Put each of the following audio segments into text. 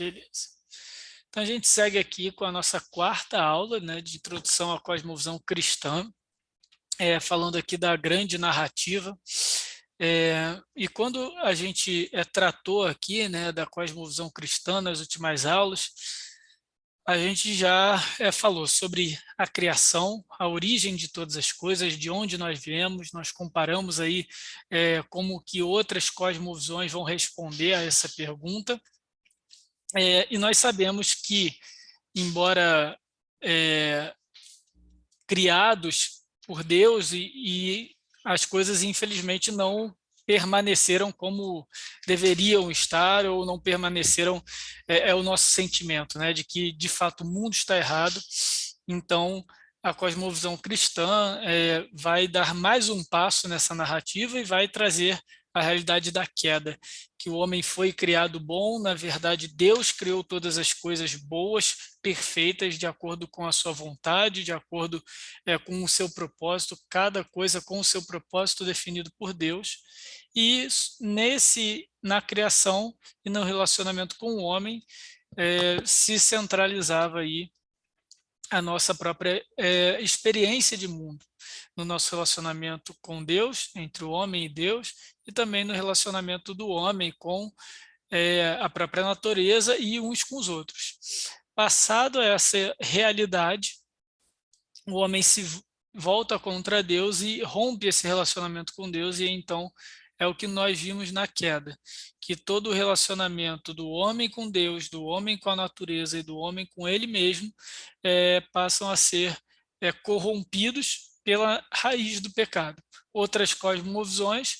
Beleza. Então, a gente segue aqui com a nossa quarta aula, né, de introdução à cosmovisão cristã, falando aqui da grande narrativa. E quando a gente tratou aqui, né, da cosmovisão cristã nas últimas aulas, a gente já falou sobre a criação, a origem de todas as coisas, de onde nós viemos, nós comparamos aí como que outras cosmovisões vão responder a essa pergunta. E nós sabemos que, embora criados por Deus, e as coisas infelizmente não permaneceram como deveriam estar, ou não permaneceram, é o nosso sentimento, né, de que de fato o mundo está errado. Então a cosmovisão cristã vai dar mais um passo nessa narrativa e vai trazer a realidade da queda, que o homem foi criado bom, na verdade Deus criou todas as coisas boas, perfeitas, de acordo com a sua vontade, de acordo com o seu propósito, cada coisa com o seu propósito definido por Deus. E na criação e no relacionamento com o homem, se centralizava aí a nossa própria experiência de mundo, no nosso relacionamento com Deus, entre o homem e Deus, e também no relacionamento do homem com a própria natureza e uns com os outros. Passado essa realidade, o homem se volta contra Deus e rompe esse relacionamento com Deus, e então é o que nós vimos na queda, que todo o relacionamento do homem com Deus, do homem com a natureza e do homem com ele mesmo passam a ser corrompidos pela raiz do pecado. Outras cosmovisões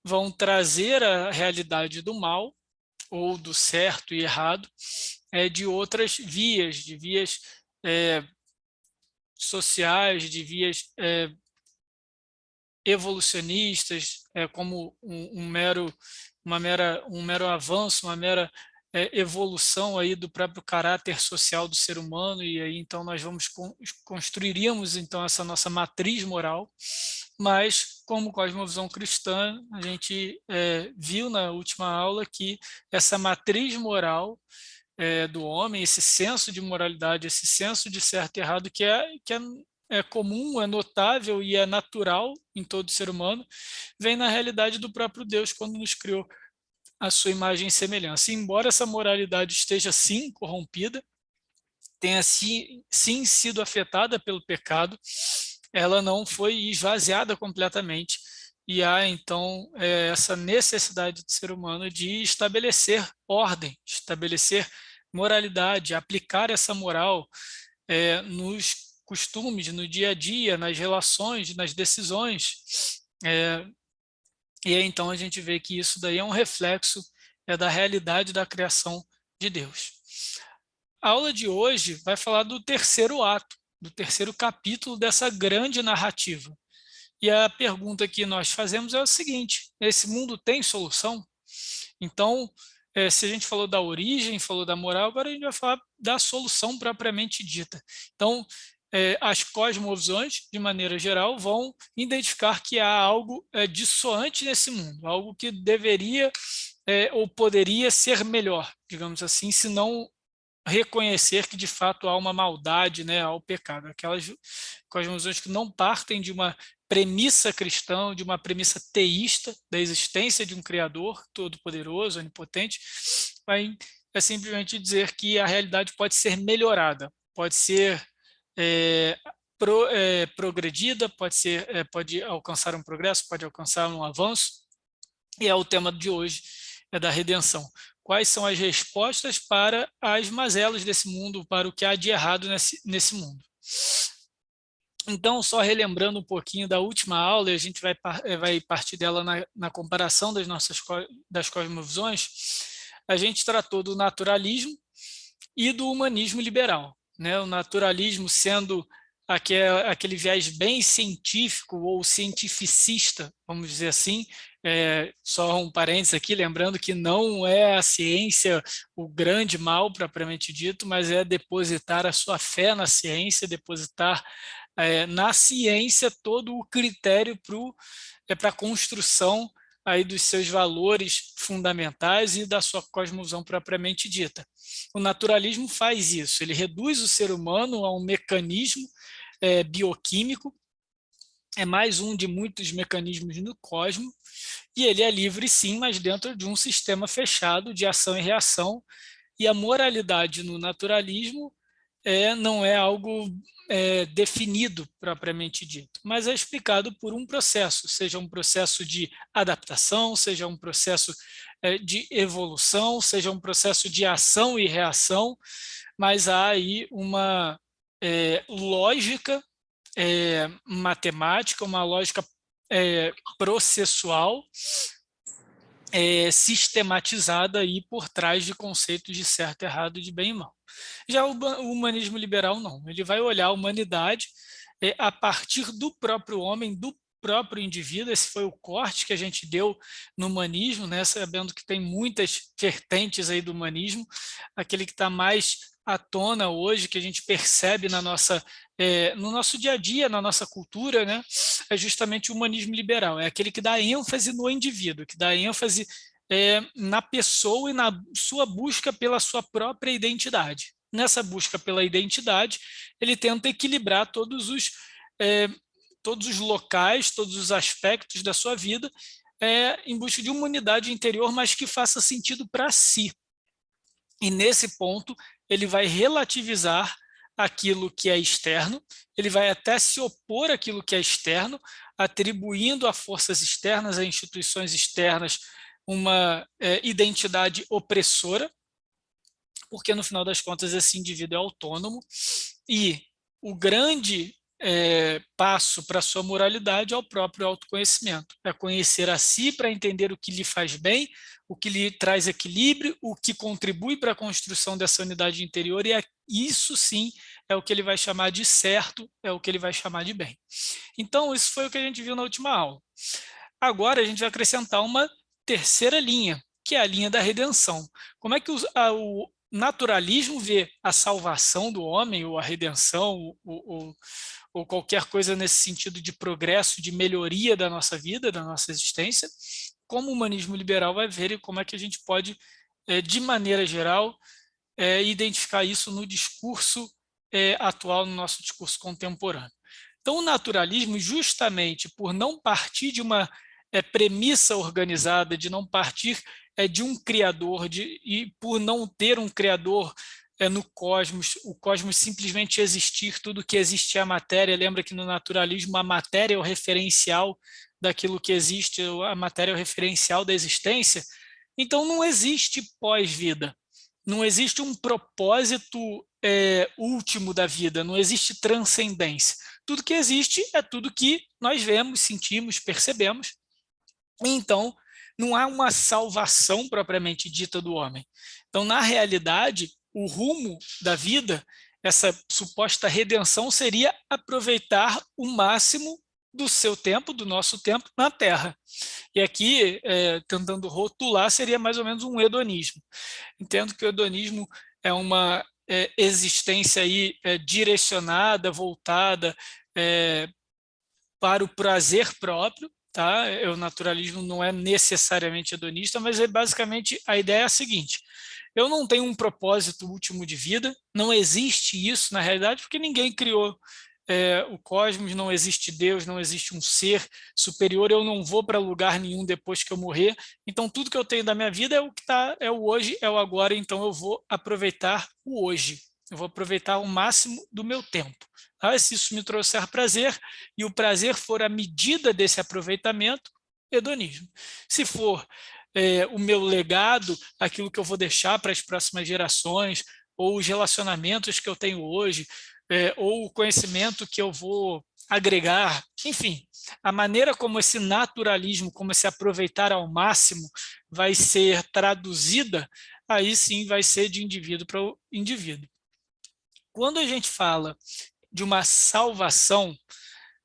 vão trazer a realidade do mal, ou do certo e errado, de outras vias, de vias sociais, de vias evolucionistas, como um mero avanço, uma mera evolução aí do próprio caráter social do ser humano, e aí então nós construiríamos então essa nossa matriz moral. Mas como cosmovisão cristã, a gente viu na última aula que essa matriz moral do homem, esse senso de moralidade, esse senso de certo e errado que é comum, é notável e é natural em todo ser humano, vem na realidade do próprio Deus quando nos criou a sua imagem e semelhança. E embora essa moralidade esteja sim corrompida, tenha sim sido afetada pelo pecado, ela não foi esvaziada completamente, e há então essa necessidade do ser humano de estabelecer ordem, estabelecer moralidade, aplicar essa moral nos costumes, no dia a dia, nas relações, nas decisões. E aí, então a gente vê que isso daí é um reflexo da realidade da criação de Deus. A aula de hoje vai falar do terceiro ato, do terceiro capítulo dessa grande narrativa. E a pergunta que nós fazemos é o seguinte: esse mundo tem solução? Então, se a gente falou da origem, falou da moral, agora a gente vai falar da solução propriamente dita. Então, as cosmovisões, de maneira geral, vão identificar que há algo dissoante nesse mundo, algo que deveria ou poderia ser melhor, digamos assim, se não reconhecer que de fato há uma maldade, né, ao pecado. Aquelas cosmovisões que não partem de uma premissa cristã, de uma premissa teísta da existência de um Criador todo-poderoso, onipotente, vai simplesmente dizer que a realidade pode ser melhorada, pode ser progredida, pode alcançar um progresso, pode alcançar um avanço, e é o tema de hoje, da redenção. Quais são as respostas para as mazelas desse mundo, para o que há de errado nesse mundo? Então, só relembrando um pouquinho da última aula, e a gente vai partir dela na comparação das cosmovisões, a gente tratou do naturalismo e do humanismo liberal, né? O naturalismo sendo aquele viés bem científico ou cientificista, vamos dizer assim. Só um parênteses aqui, lembrando que não é a ciência o grande mal propriamente dito, mas é depositar a sua fé na ciência, depositar na ciência todo o critério para a construção aí dos seus valores fundamentais e da sua cosmovisão propriamente dita. O naturalismo faz isso, ele reduz o ser humano a um mecanismo bioquímico, é mais um de muitos mecanismos no cosmos, e ele é livre sim, mas dentro de um sistema fechado de ação e reação, e a moralidade no naturalismo não é algo definido propriamente dito, mas é explicado por um processo, seja um processo de adaptação, seja um processo de evolução, seja um processo de ação e reação, mas há aí uma lógica matemática, uma lógica processual sistematizada aí por trás de conceitos de certo, errado, de bem e mal. Já o humanismo liberal não, ele vai olhar a humanidade a partir do próprio homem, do próprio indivíduo. Esse foi o corte que a gente deu no humanismo, né, sabendo que tem muitas vertentes aí do humanismo, aquele que está mais à tona hoje, que a gente percebe na nossa, no nosso dia a dia, na nossa cultura, né, é justamente o humanismo liberal, é aquele que dá ênfase no indivíduo, que dá ênfase na pessoa e na sua busca pela sua própria identidade. Nessa busca pela identidade, ele tenta equilibrar todos os locais, todos os aspectos da sua vida, em busca de uma unidade interior, mas que faça sentido para si. E nesse ponto, ele vai relativizar aquilo que é externo, ele vai até se opor àquilo que é externo, atribuindo a forças externas, a instituições externas, uma identidade opressora, porque no final das contas esse indivíduo é autônomo, e o grande passo para a sua moralidade é o próprio autoconhecimento, é conhecer a si para entender o que lhe faz bem, o que lhe traz equilíbrio, o que contribui para a construção dessa unidade interior, e isso sim é o que ele vai chamar de certo, é o que ele vai chamar de bem. Então isso foi o que a gente viu na última aula. Agora a gente vai acrescentar uma terceira linha, que é a linha da redenção. Como é que o naturalismo vê a salvação do homem, ou a redenção, ou qualquer coisa nesse sentido de progresso, de melhoria da nossa vida, da nossa existência, como o humanismo liberal vai ver e como é que a gente pode, de maneira geral, identificar isso no discurso atual, no nosso discurso contemporâneo. Então, o naturalismo, justamente por não partir de uma premissa organizada, de não partir de um criador, e por não ter um criador no cosmos, o cosmos simplesmente existir, tudo que existe é a matéria. Lembra que no naturalismo a matéria é o referencial daquilo que existe, a matéria é o referencial da existência. Então não existe pós-vida, não existe um propósito último da vida, não existe transcendência. Tudo que existe é tudo que nós vemos, sentimos, percebemos. Então, não há uma salvação propriamente dita do homem. Então, na realidade, o rumo da vida, essa suposta redenção, seria aproveitar o máximo do seu tempo, do nosso tempo, na Terra. E aqui, tentando rotular, seria mais ou menos um hedonismo. Entendo que o hedonismo é uma existência aí direcionada, voltada para o prazer próprio, tá? O naturalismo não é necessariamente hedonista, mas basicamente a ideia é a seguinte: eu não tenho um propósito último de vida, não existe isso na realidade, porque ninguém criou o cosmos, não existe Deus, não existe um ser superior, eu não vou para lugar nenhum depois que eu morrer, então tudo que eu tenho da minha vida é o que está, é o hoje, é o agora, então eu vou aproveitar o hoje, eu vou aproveitar o máximo do meu tempo. Se isso me trouxer prazer, e o prazer for a medida desse aproveitamento, hedonismo. Se for o meu legado, aquilo que eu vou deixar para as próximas gerações, ou os relacionamentos que eu tenho hoje, ou o conhecimento que eu vou agregar, enfim, a maneira como esse naturalismo, como esse aproveitar ao máximo vai ser traduzida, aí sim vai ser de indivíduo para indivíduo. Quando a gente fala de uma salvação,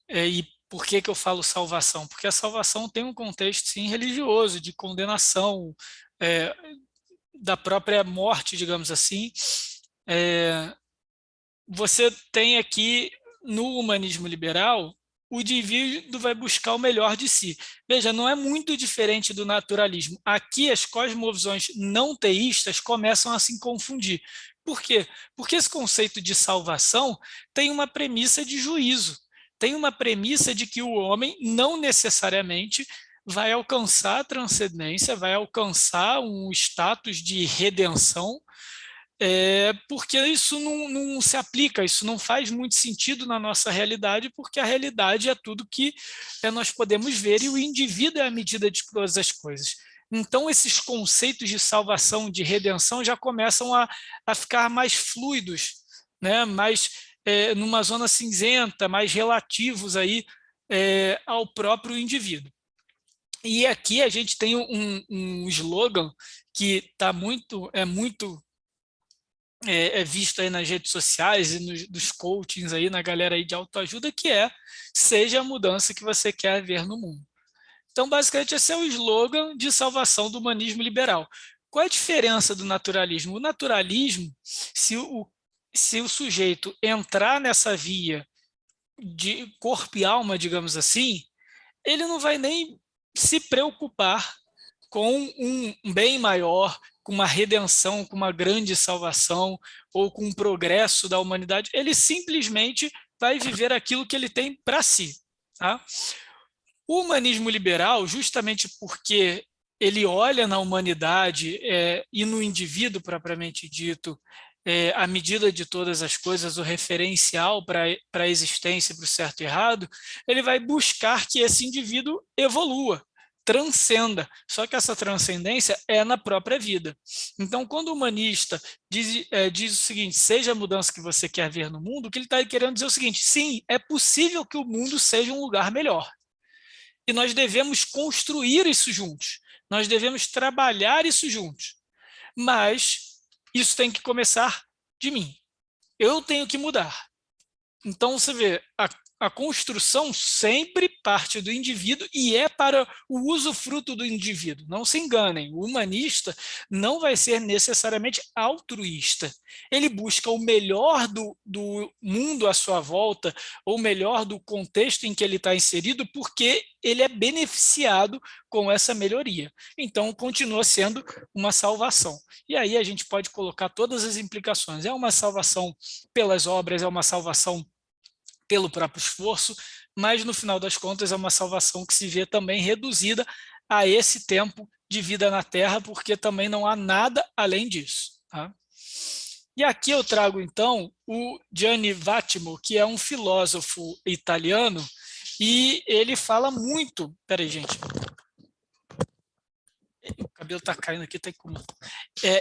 e por que eu falo salvação? Porque a salvação tem um contexto, sim, religioso, de condenação, da própria morte, digamos assim. Você tem aqui, no humanismo liberal, o indivíduo vai buscar o melhor de si. Veja, não é muito diferente do naturalismo. Aqui as cosmovisões não teístas começam a se confundir. Por quê? Porque esse conceito de salvação tem uma premissa de juízo, tem uma premissa de que o homem não necessariamente vai alcançar a transcendência, vai alcançar um status de redenção, porque isso não se aplica, isso não faz muito sentido na nossa realidade, porque a realidade é tudo que nós podemos ver e o indivíduo é a medida de todas as coisas. Então, esses conceitos de salvação, de redenção, já começam a ficar mais fluidos, né? Mais numa zona cinzenta, mais relativos aí, ao próprio indivíduo. E aqui a gente tem um slogan que é muito visto aí nas redes sociais e dos coachings aí, na galera aí de autoajuda, que é: seja a mudança que você quer ver no mundo. Então, basicamente, esse é o slogan de salvação do humanismo liberal. Qual é a diferença do naturalismo? O naturalismo, se o sujeito entrar nessa via de corpo e alma, digamos assim, ele não vai nem se preocupar com um bem maior, com uma redenção, com uma grande salvação, ou com um progresso da humanidade. Ele simplesmente vai viver aquilo que ele tem para si. Tá? O humanismo liberal, justamente porque ele olha na humanidade e no indivíduo propriamente dito, a medida de todas as coisas, o referencial para a existência, para o certo e errado, ele vai buscar que esse indivíduo evolua, transcenda, só que essa transcendência é na própria vida. Então, quando o humanista diz o seguinte: seja a mudança que você quer ver no mundo, o que ele está querendo dizer é o seguinte: sim, é possível que o mundo seja um lugar melhor. E nós devemos construir isso juntos, nós devemos trabalhar isso juntos. Mas isso tem que começar de mim. Eu tenho que mudar. Então, você vê, a construção sempre parte do indivíduo e é para o usufruto do indivíduo. Não se enganem, o humanista não vai ser necessariamente altruísta. Ele busca o melhor do mundo à sua volta, ou o melhor do contexto em que ele está inserido, porque ele é beneficiado com essa melhoria. Então, continua sendo uma salvação. E aí a gente pode colocar todas as implicações. É uma salvação pelas obras, é uma salvação pelo próprio esforço, mas no final das contas é uma salvação que se vê também reduzida a esse tempo de vida na Terra, porque também não há nada além disso. Tá? E aqui eu trago então o Gianni Vattimo, que é um filósofo italiano, e ele fala muito. Peraí, gente. O cabelo está caindo aqui, tem como.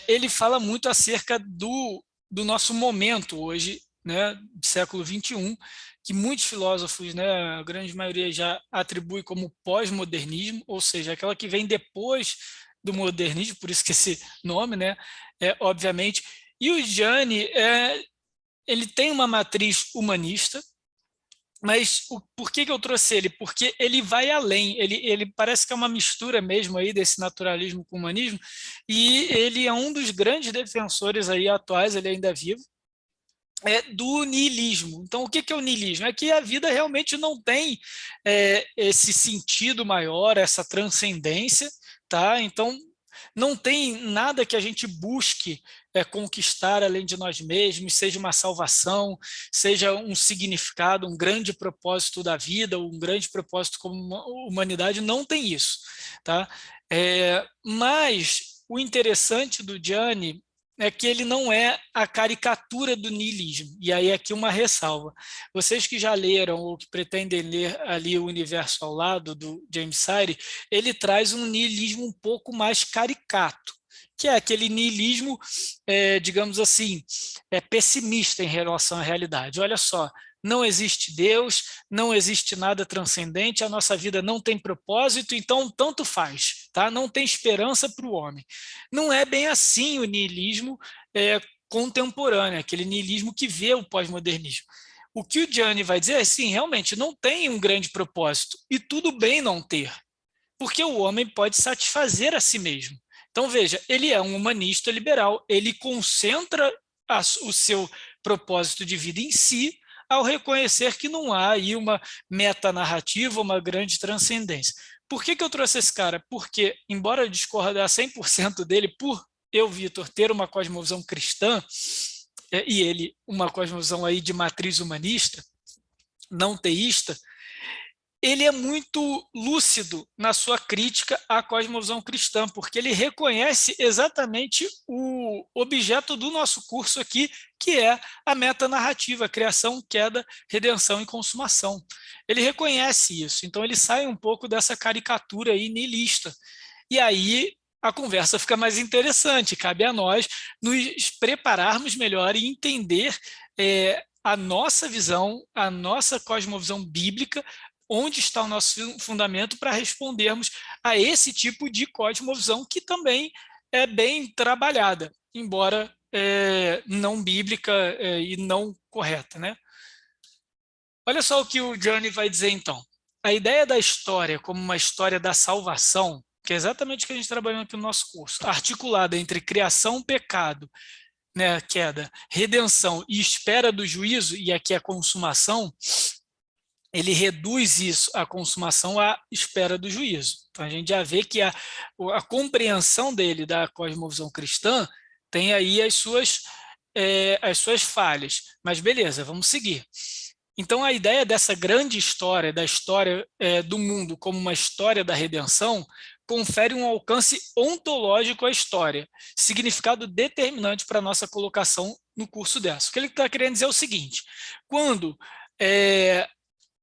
Ele fala muito acerca do nosso momento hoje, né, do século XXI, que muitos filósofos, né, a grande maioria já atribui como pós-modernismo, ou seja, aquela que vem depois do modernismo, por isso que esse nome, né, obviamente. E o Gianni, ele tem uma matriz humanista, mas por que eu trouxe ele? Porque ele vai além, ele parece que é uma mistura mesmo aí desse naturalismo com o humanismo, e ele é um dos grandes defensores aí atuais, ele ainda é vivo, do niilismo. Então, o que é o niilismo? É que a vida realmente não tem esse sentido maior, essa transcendência, tá? Então, não tem nada que a gente busque conquistar além de nós mesmos, seja uma salvação, seja um significado, um grande propósito da vida, um grande propósito como uma humanidade, não tem isso. Tá? Mas o interessante do Gianni é que ele não é a caricatura do niilismo. E aí aqui uma ressalva. Vocês que já leram ou que pretendem ler ali o Universo ao Lado, do James Sire, ele traz um niilismo um pouco mais caricato, que é aquele niilismo, digamos assim, pessimista em relação à realidade. Olha só, não existe Deus, não existe nada transcendente, a nossa vida não tem propósito, então tanto faz, tá? Não tem esperança para o homem. Não é bem assim o niilismo contemporâneo, aquele niilismo que vê o pós-modernismo. O que o Gianni vai dizer é, sim, realmente não tem um grande propósito, e tudo bem não ter, porque o homem pode satisfazer a si mesmo. Então, veja, ele é um humanista liberal, ele concentra o seu propósito de vida em si, ao reconhecer que não há aí uma metanarrativa, uma grande transcendência. Por que eu trouxe esse cara? Porque, embora eu discordar 100% dele, por eu, Vitor, ter uma cosmovisão cristã, e ele uma cosmovisão aí de matriz humanista, não teísta, ele é muito lúcido na sua crítica à cosmovisão cristã, porque ele reconhece exatamente o objeto do nosso curso aqui, que é a metanarrativa, criação, queda, redenção e consumação. Ele reconhece isso, então ele sai um pouco dessa caricatura aí niilista. E aí a conversa fica mais interessante, cabe a nós nos prepararmos melhor e entender a nossa visão, a nossa cosmovisão bíblica, onde está o nosso fundamento para respondermos a esse tipo de cosmovisão que também é bem trabalhada, embora não bíblica e não correta, né? Olha só o que o Johnny vai dizer então. A ideia da história como uma história da salvação, que é exatamente o que a gente trabalhou aqui no nosso curso, articulada entre criação, pecado, né, queda, redenção e espera do juízo, e aqui a consumação, ele reduz isso, a consumação, à espera do juízo. Então, a gente já vê que a compreensão dele da cosmovisão cristã tem aí as suas falhas. Mas beleza, vamos seguir. Então, a ideia dessa grande história, da história do mundo como uma história da redenção, confere um alcance ontológico à história, significado determinante para a nossa colocação no curso dessa. O que ele está querendo dizer é o seguinte: quando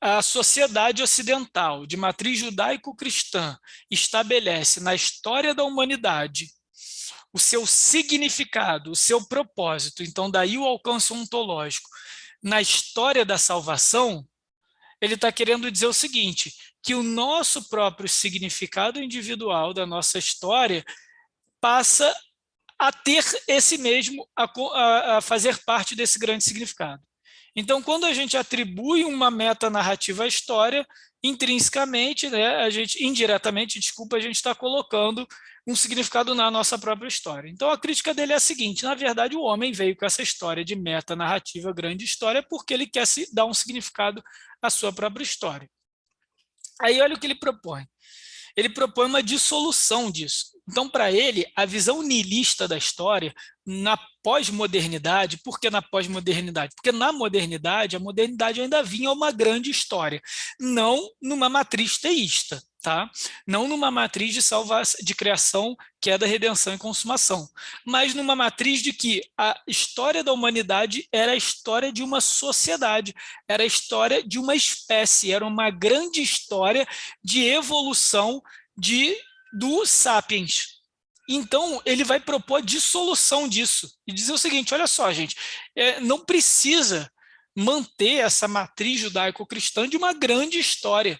a sociedade ocidental, de matriz judaico-cristã, estabelece na história da humanidade o seu significado, o seu propósito, então daí o alcance ontológico, na história da salvação, ele está querendo dizer o seguinte, que o nosso próprio significado individual da nossa história passa a ter esse mesmo, a fazer parte desse grande significado. Então, quando a gente atribui uma metanarrativa à história, intrinsecamente, né, indiretamente, a gente está colocando um significado na nossa própria história. Então, a crítica dele é a seguinte: na verdade, o homem veio com essa história de metanarrativa, grande história, porque ele quer se dar um significado à sua própria história. Aí, olha o que ele propõe. Ele propõe uma dissolução disso. Então, para ele, a visão niilista da história, na pós-modernidade, por que na pós-modernidade? Porque na modernidade, a modernidade ainda vinha uma grande história, não numa matriz teísta, tá? Não numa matriz de criação, queda, redenção e consumação, mas numa matriz de que a história da humanidade era a história de uma sociedade, era a história de uma espécie, era uma grande história de evolução do sapiens. Então, ele vai propor a dissolução disso e dizer o seguinte: olha só, gente, não precisa manter essa matriz judaico-cristã de uma grande história,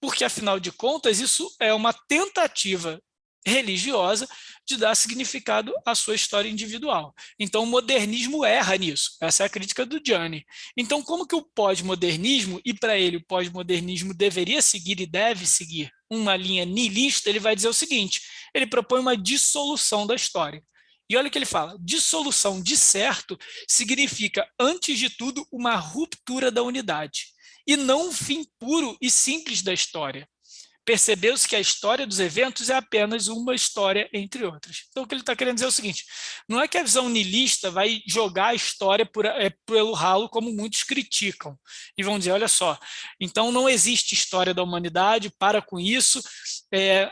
porque, afinal de contas, isso é uma tentativa religiosa de dar significado à sua história individual. Então, o modernismo erra nisso. Essa é a crítica do Gianni. Então, como que o pós-modernismo, e para ele o pós-modernismo deveria seguir e deve seguir uma linha niilista, ele vai dizer o seguinte: ele propõe uma dissolução da história. E olha o que ele fala: dissolução, de certo, significa, antes de tudo, uma ruptura da unidade, e não um fim puro e simples da história. Percebeu-se que a história dos eventos é apenas uma história entre outras. Então, o que ele está querendo dizer é o seguinte: não é que a visão niilista vai jogar a história pelo ralo, como muitos criticam, e vão dizer, olha só, então não existe história da humanidade, para com isso,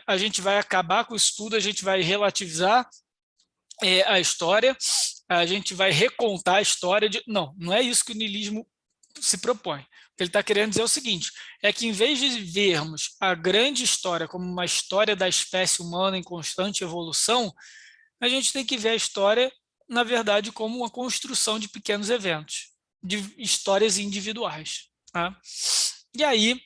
a gente vai acabar com isso tudo, a gente vai relativizar a história, a gente vai recontar a história. Não, não é isso que o niilismo se propõe. O que ele está querendo dizer é o seguinte: é que, em vez de vermos a grande história como uma história da espécie humana em constante evolução, a gente tem que ver a história, na verdade, como uma construção de pequenos eventos, de histórias individuais. Tá? E aí,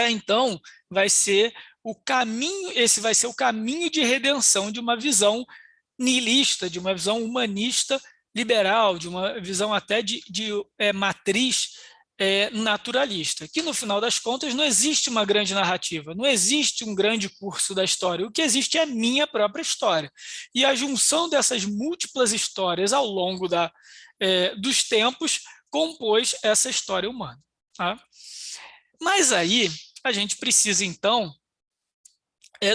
então, vai ser o caminho, esse vai ser o caminho de redenção de uma visão niilista, de uma visão humanista liberal, de uma visão até de matriz naturalista, que no final das contas não existe uma grande narrativa, não existe um grande curso da história, o que existe é a minha própria história. E a junção dessas múltiplas histórias ao longo dos tempos compôs essa história humana. Tá? Mas aí, a gente precisa, então,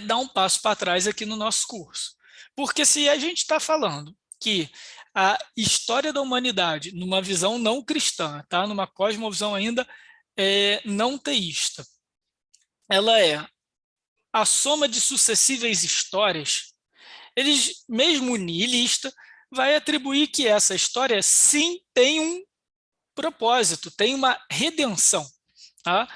dar um passo para trás aqui no nosso curso. Porque se a gente está falando que a história da humanidade, numa visão não cristã, tá? Numa cosmovisão ainda não teísta, ela é a soma de sucessíveis histórias, eles, mesmo o nihilista, vai atribuir que essa história sim tem um propósito, tem uma redenção. Tá?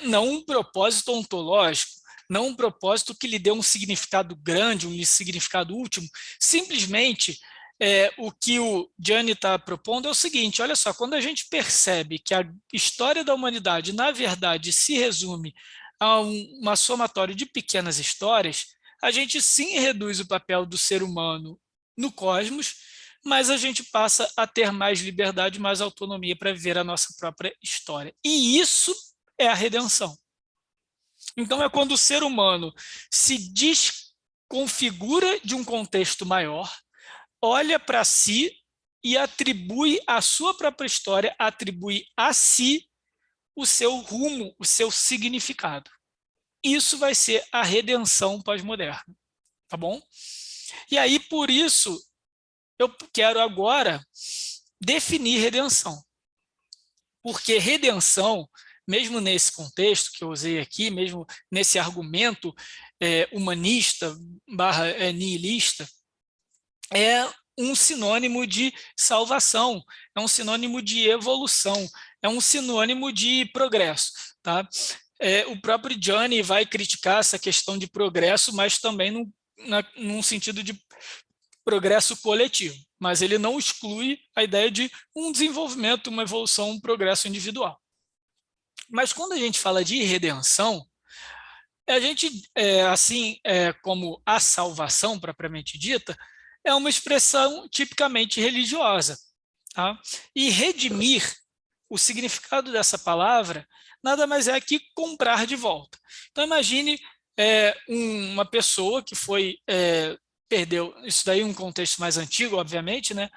Não um propósito ontológico, não um propósito que lhe dê um significado grande, um significado último, simplesmente o que o Gianni está propondo é o seguinte, olha só, quando a gente percebe que a história da humanidade, na verdade, se resume a uma somatória de pequenas histórias, a gente sim reduz o papel do ser humano no cosmos, mas a gente passa a ter mais liberdade, mais autonomia para viver a nossa própria história. E isso é a redenção. Então é quando o ser humano se desconfigura de um contexto maior, olha para si e atribui à sua própria história, atribui a si o seu rumo, o seu significado. Isso vai ser a redenção pós-moderna, tá bom? E aí, por isso, eu quero agora definir redenção. Porque redenção, mesmo nesse contexto que eu usei aqui, mesmo nesse argumento humanista / nihilista, é um sinônimo de salvação, é um sinônimo de evolução, é um sinônimo de progresso. Tá? O próprio Gianni vai criticar essa questão de progresso, mas também num sentido de progresso coletivo, mas ele não exclui a ideia de um desenvolvimento, uma evolução, um progresso individual. Mas quando a gente fala de redenção, a gente, assim como a salvação propriamente dita, é uma expressão tipicamente religiosa. Tá? E redimir, o significado dessa palavra, nada mais é que comprar de volta. Então imagine uma pessoa que perdeu, isso daí é um contexto mais antigo, obviamente, né?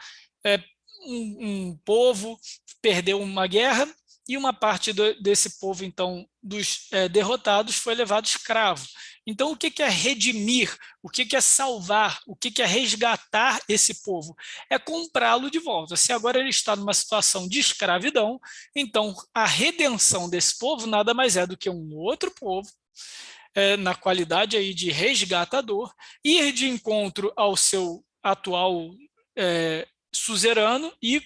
Um povo perdeu uma guerra e uma parte desse povo, então, dos derrotados, foi levado escravo. Então, o que é redimir? O que é salvar? O que é resgatar esse povo? É comprá-lo de volta. Se agora ele está numa situação de escravidão, então a redenção desse povo nada mais é do que um outro povo, na qualidade aí de resgatador, ir de encontro ao seu atual suzerano e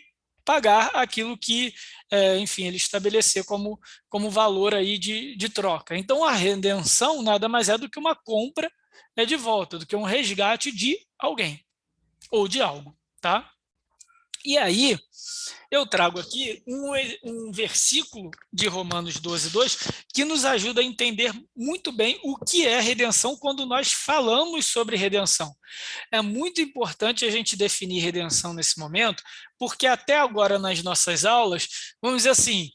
pagar aquilo que, enfim, ele estabelecer como valor aí de troca. Então, a redenção nada mais é do que uma compra de volta, do que um resgate de alguém ou de algo, tá? E aí, eu trago aqui um versículo de Romanos 12:2 que nos ajuda a entender muito bem o que é redenção quando nós falamos sobre redenção. É muito importante a gente definir redenção nesse momento, porque até agora nas nossas aulas, vamos dizer assim,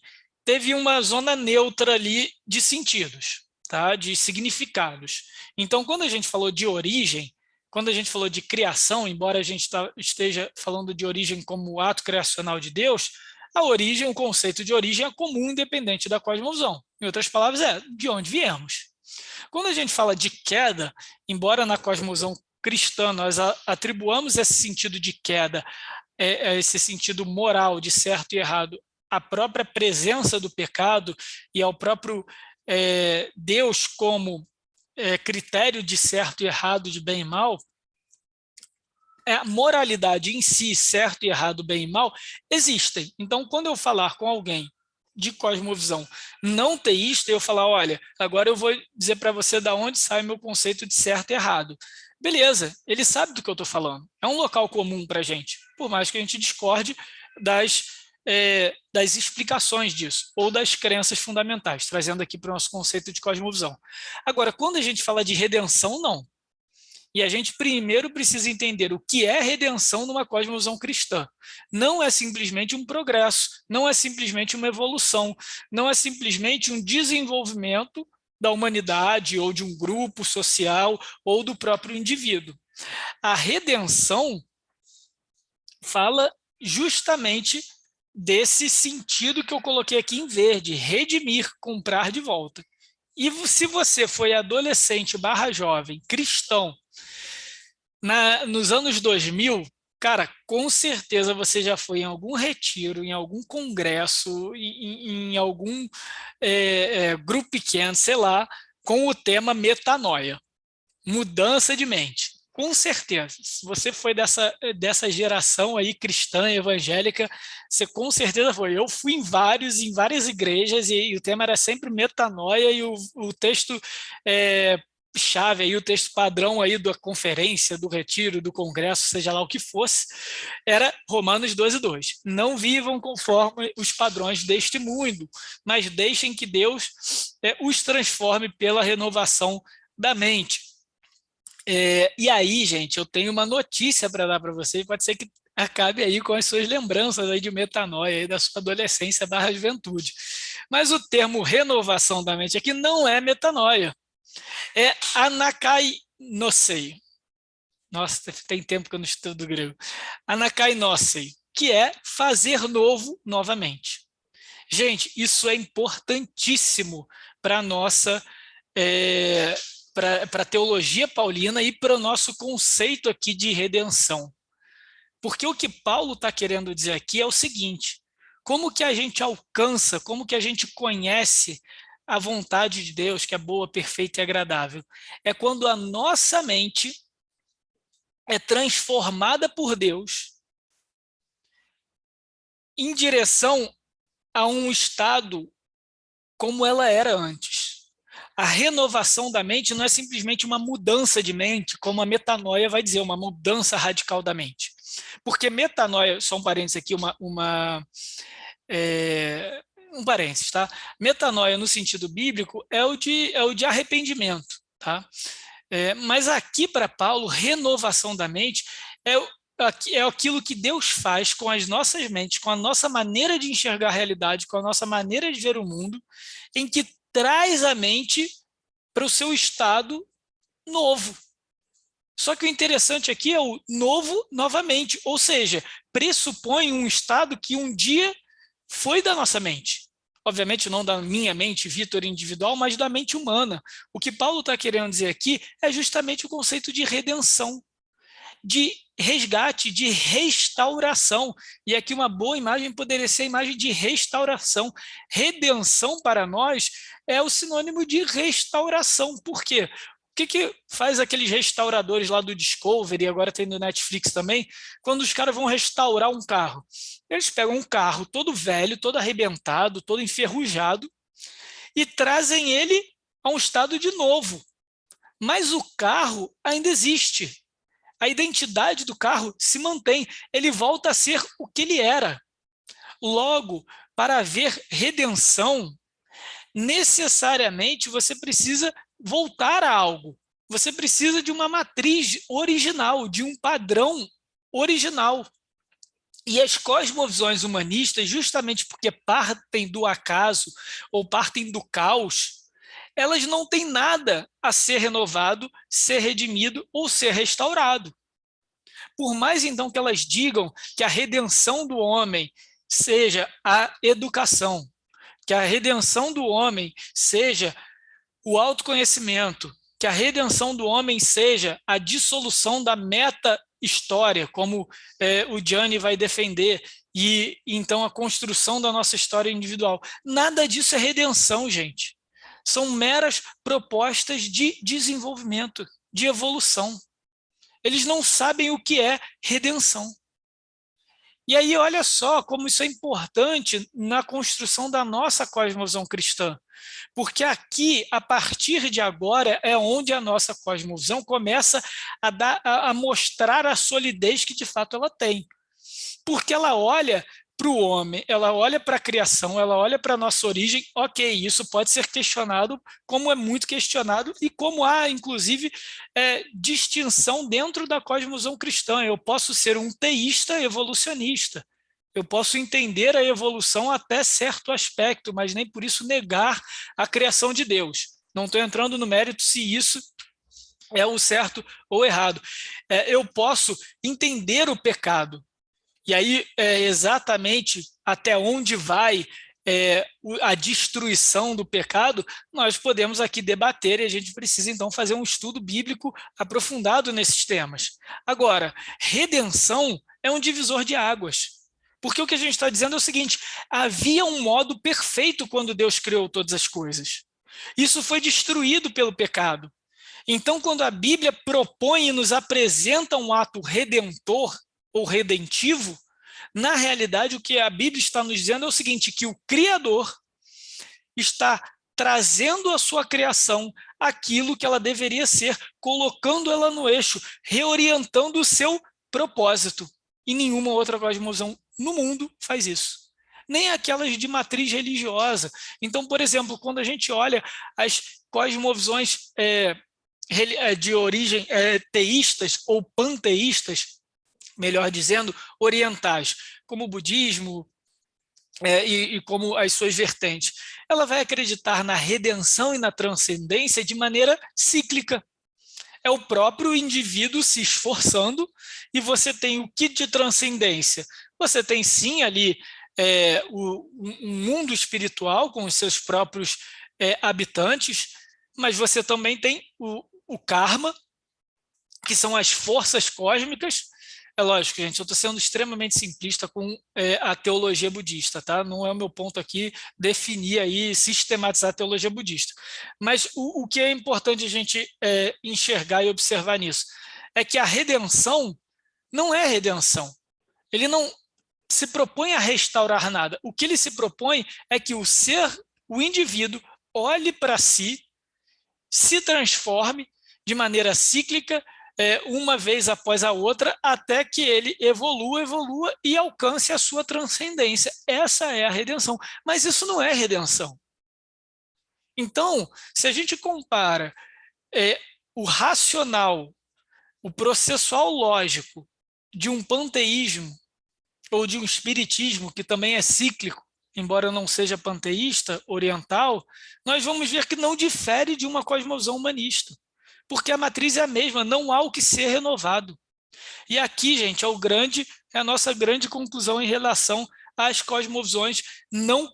teve uma zona neutra ali de sentidos, tá? De significados. Então, quando a gente falou de origem, quando a gente falou de criação, embora a gente esteja falando de origem como ato criacional de Deus, a origem, o conceito de origem é comum independente da cosmovisão. Em outras palavras, de onde viemos. Quando a gente fala de queda, embora na cosmovisão cristã nós atribuamos esse sentido de queda, esse sentido moral de certo e errado, à própria presença do pecado e ao próprio Deus como critério de certo e errado, de bem e mal, a moralidade em si, certo e errado, bem e mal, existem. Então, quando eu falar com alguém de cosmovisão não teísta, eu falar, olha, agora eu vou dizer para você de onde sai meu conceito de certo e errado. Beleza, ele sabe do que eu estou falando. É um local comum para a gente, por mais que a gente discorde das explicações disso, ou das crenças fundamentais, trazendo aqui para o nosso conceito de cosmovisão. Agora, quando a gente fala de redenção, não. E a gente primeiro precisa entender o que é redenção numa cosmovisão cristã. Não é simplesmente um progresso, não é simplesmente uma evolução, não é simplesmente um desenvolvimento da humanidade ou de um grupo social ou do próprio indivíduo. A redenção fala justamente desse sentido que eu coloquei aqui em verde, redimir, comprar de volta. E se você foi adolescente barra jovem, cristão, nos anos 2000, cara, com certeza você já foi em algum retiro, em algum congresso, em algum grupo pequeno, sei lá, com o tema metanoia, mudança de mente. Com certeza, se você foi dessa geração aí cristã, evangélica, você com certeza foi. Eu fui em várias igrejas, e o tema era sempre metanoia, e o texto chave aí, o texto padrão aí da conferência, do retiro, do congresso, seja lá o que fosse, era Romanos 12:2. Não vivam conforme os padrões deste mundo, mas deixem que Deus os transforme pela renovação da mente. E aí, gente, eu tenho uma notícia para dar para vocês, pode ser que acabe aí com as suas lembranças aí de metanoia, aí da sua adolescência barra juventude. Mas o termo renovação da mente aqui não é metanoia, é anakainosei. Nossa, tem tempo que eu não estudo grego. Anakainosei, que é fazer novo novamente. Gente, isso é importantíssimo para a nossa para a teologia paulina e para o nosso conceito aqui de redenção. Porque o que Paulo está querendo dizer aqui é o seguinte: como que a gente alcança, como que a gente conhece a vontade de Deus, que é boa, perfeita e agradável? É quando a nossa mente é transformada por Deus em direção a um estado como ela era antes. A renovação da mente não é simplesmente uma mudança de mente, como a metanoia vai dizer, uma mudança radical da mente. Porque metanoia, só um parênteses aqui, um parênteses, tá? Metanoia, no sentido bíblico, é o de arrependimento, tá? Mas aqui para Paulo, renovação da mente é aquilo que Deus faz com as nossas mentes, com a nossa maneira de enxergar a realidade, com a nossa maneira de ver o mundo, em que traz a mente para o seu estado novo. Só que o interessante aqui é o novo novamente, ou seja, pressupõe um estado que um dia foi da nossa mente. Obviamente não da minha mente, Vitor, individual, mas da mente humana. O que Paulo está querendo dizer aqui é justamente o conceito de redenção, de resgate, de restauração. E aqui uma boa imagem poderia ser a imagem de restauração. Redenção para nós é o sinônimo de restauração. Por quê? O que faz aqueles restauradores lá do Discovery, agora tem no Netflix também, quando os caras vão restaurar um carro? Eles pegam um carro todo velho, todo arrebentado, todo enferrujado, e trazem ele a um estado de novo. Mas o carro ainda existe. A identidade do carro se mantém, ele volta a ser o que ele era. Logo, para haver redenção, necessariamente você precisa voltar a algo. Você precisa de uma matriz original, de um padrão original. E as cosmovisões humanistas, justamente porque partem do acaso ou partem do caos, elas não têm nada a ser renovado, ser redimido ou ser restaurado. Por mais então que elas digam que a redenção do homem seja a educação, que a redenção do homem seja o autoconhecimento, que a redenção do homem seja a dissolução da meta-história, como o Gianni vai defender, e então a construção da nossa história individual. Nada disso é redenção, gente. São meras propostas de desenvolvimento, de evolução. Eles não sabem o que é redenção. E aí, olha só como isso é importante na construção da nossa cosmovisão cristã. Porque aqui, a partir de agora, é onde a nossa cosmovisão começa a mostrar a solidez que de fato ela tem. Porque ela olha para o homem, ela olha para a criação, ela olha para a nossa origem, ok, isso pode ser questionado, como é muito questionado, e como há, inclusive, distinção dentro da cosmovisão cristã. Eu posso ser um teísta evolucionista, eu posso entender a evolução até certo aspecto, mas nem por isso negar a criação de Deus. Não estou entrando no mérito se isso é o certo ou errado. Eu posso entender o pecado, E aí, exatamente até onde vai a destruição do pecado, nós podemos aqui debater e a gente precisa, então, fazer um estudo bíblico aprofundado nesses temas. Agora, redenção é um divisor de águas. Porque o que a gente está dizendo é o seguinte: havia um modo perfeito quando Deus criou todas as coisas. Isso foi destruído pelo pecado. Então, quando a Bíblia propõe e nos apresenta um ato redentor ou redentivo, na realidade, o que a Bíblia está nos dizendo é o seguinte, que o Criador está trazendo à sua criação aquilo que ela deveria ser, colocando ela no eixo, reorientando o seu propósito. E nenhuma outra cosmovisão no mundo faz isso. Nem aquelas de matriz religiosa. Então, por exemplo, quando a gente olha as cosmovisões de origem teístas ou panteístas, melhor dizendo, orientais, como o budismo e como as suas vertentes, ela vai acreditar na redenção e na transcendência de maneira cíclica. É o próprio indivíduo se esforçando, e você tem o que de transcendência? Você tem sim ali um mundo espiritual com os seus próprios habitantes, mas você também tem o karma, que são as forças cósmicas. É lógico, gente, eu estou sendo extremamente simplista com a teologia budista, tá? Não é o meu ponto aqui definir aí, sistematizar a teologia budista. Mas o que é importante a gente enxergar e observar nisso é que a redenção não é redenção. Ele não se propõe a restaurar nada. O que ele se propõe é que o indivíduo, olhe para si, se transforme de maneira cíclica, uma vez após a outra, até que ele evolua e alcance a sua transcendência. Essa é a redenção. Mas isso não é redenção. Então, se a gente compara o racional, o processual lógico de um panteísmo ou de um espiritismo, que também é cíclico, embora não seja panteísta, oriental, nós vamos ver que não difere de uma cosmovisão humanista. Porque a matriz é a mesma, não há o que ser renovado. E aqui, gente, é a nossa grande conclusão em relação às cosmovisões não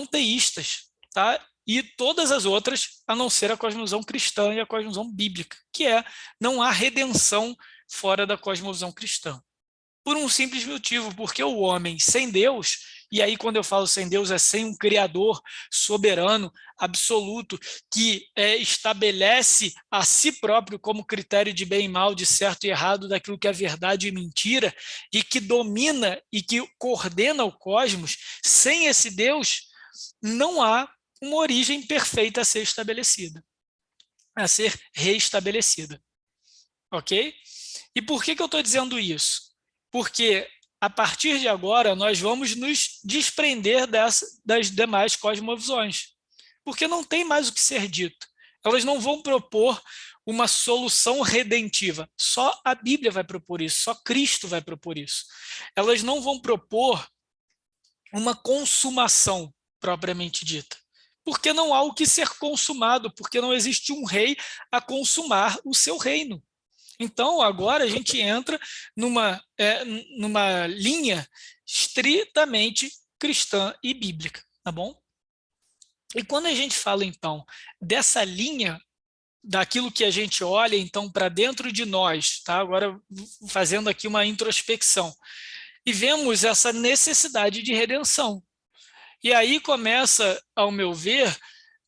teístas, tá? E todas as outras, a não ser a cosmovisão cristã e a cosmovisão bíblica, que não há redenção fora da cosmovisão cristã. Por um simples motivo, porque o homem sem Deus, e aí quando eu falo sem Deus é sem um Criador soberano, absoluto, que estabelece a si próprio como critério de bem e mal, de certo e errado, daquilo que é verdade e mentira, e que domina e que coordena o cosmos, sem esse Deus não há uma origem perfeita a ser estabelecida, a ser reestabelecida. Ok? E por que eu estou dizendo isso? Porque, a partir de agora, nós vamos nos desprender das demais cosmovisões. Porque não tem mais o que ser dito. Elas não vão propor uma solução redentiva. Só a Bíblia vai propor isso, só Cristo vai propor isso. Elas não vão propor uma consumação propriamente dita. Porque não há o que ser consumado, porque não existe um rei a consumar o seu reino. Então, agora a gente entra numa linha estritamente cristã e bíblica, tá bom? E quando a gente fala, então, dessa linha, daquilo que a gente olha, então, para dentro de nós, tá? Agora fazendo aqui uma introspecção, e vemos essa necessidade de redenção. E aí começa, ao meu ver,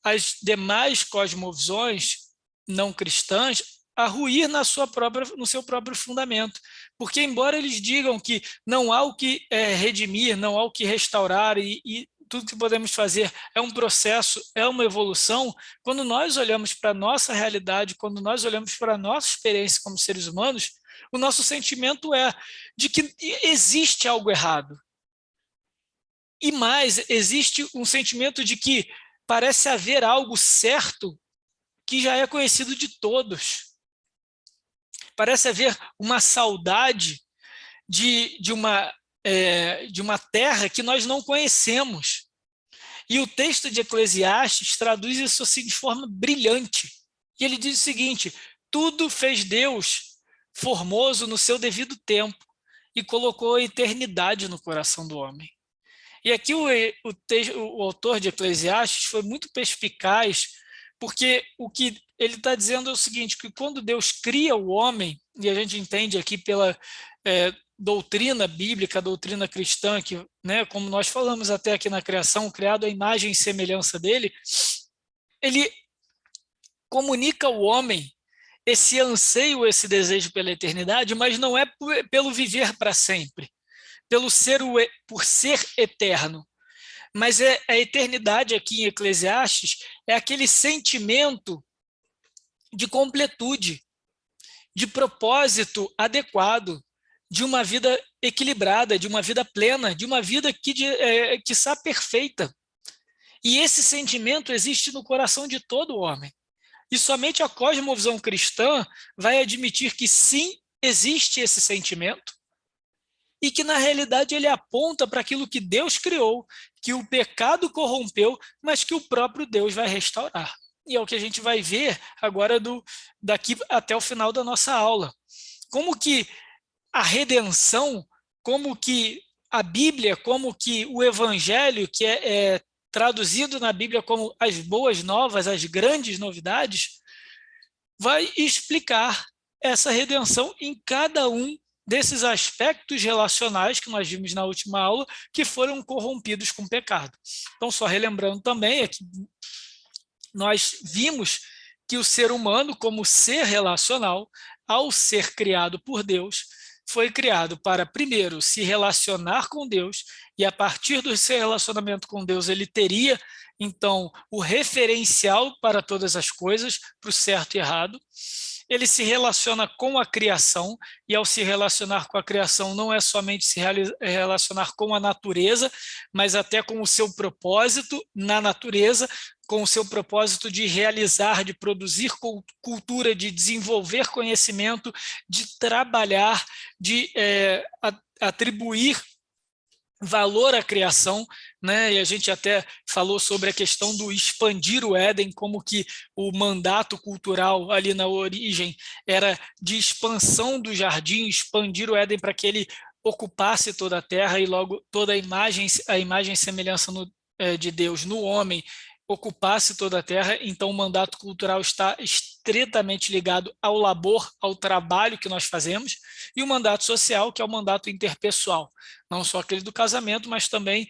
as demais cosmovisões não cristãs a ruir no seu próprio fundamento. Porque, embora eles digam que não há o que redimir, não há o que restaurar, e tudo que podemos fazer é um processo, é uma evolução, quando nós olhamos para a nossa realidade, quando nós olhamos para a nossa experiência como seres humanos, o nosso sentimento é de que existe algo errado. E mais, existe um sentimento de que parece haver algo certo que já é conhecido de todos. Parece haver uma saudade de uma terra que nós não conhecemos. E o texto de Eclesiastes traduz isso assim de forma brilhante. E ele diz o seguinte: tudo fez Deus formoso no seu devido tempo. e colocou a eternidade no coração do homem. E aqui o autor de Eclesiastes foi muito perspicaz, porque o que ele está dizendo é o seguinte, que quando Deus cria o homem, e a gente entende aqui pela doutrina bíblica, doutrina cristã, que, né, como nós falamos até aqui na criação, criado à imagem e semelhança dele, ele comunica ao homem esse anseio, esse desejo pela eternidade, mas não é pelo viver para sempre, por ser eterno. Mas a eternidade aqui em Eclesiastes é aquele sentimento de completude, de propósito adequado, de uma vida equilibrada, de uma vida plena, de uma vida que está perfeita. E esse sentimento existe no coração de todo homem. E somente a cosmovisão cristã vai admitir que sim, existe esse sentimento, e que na realidade ele aponta para aquilo que Deus criou, que o pecado corrompeu, mas que o próprio Deus vai restaurar. E é o que a gente vai ver agora daqui até o final da nossa aula. Como que a redenção, como que a Bíblia, como que o Evangelho, que é traduzido na Bíblia como as boas novas, as grandes novidades, vai explicar essa redenção em cada um desses aspectos relacionais que nós vimos na última aula, que foram corrompidos com o pecado. Então, só relembrando também, é que nós vimos que o ser humano, como ser relacional, ao ser criado por Deus, foi criado para, primeiro, se relacionar com Deus, e a partir do seu relacionamento com Deus, ele teria, então, o referencial para todas as coisas, para o certo e errado. Ele se relaciona com a criação, e ao se relacionar com a criação, não é somente se relacionar com a natureza, mas até com o seu propósito na natureza, com o seu propósito de realizar, de produzir cultura, de desenvolver conhecimento, de trabalhar, de atribuir valor à criação, né? E a gente até falou sobre a questão do expandir o Éden, como que o mandato cultural ali na origem era de expansão do jardim, expandir o Éden para que ele ocupasse toda a terra e logo toda a imagem e semelhança de Deus no homem ocupasse toda a terra. Então o mandato cultural está estreitamente ligado ao labor, ao trabalho que nós fazemos, e o mandato social, que é o mandato interpessoal, não só aquele do casamento, mas também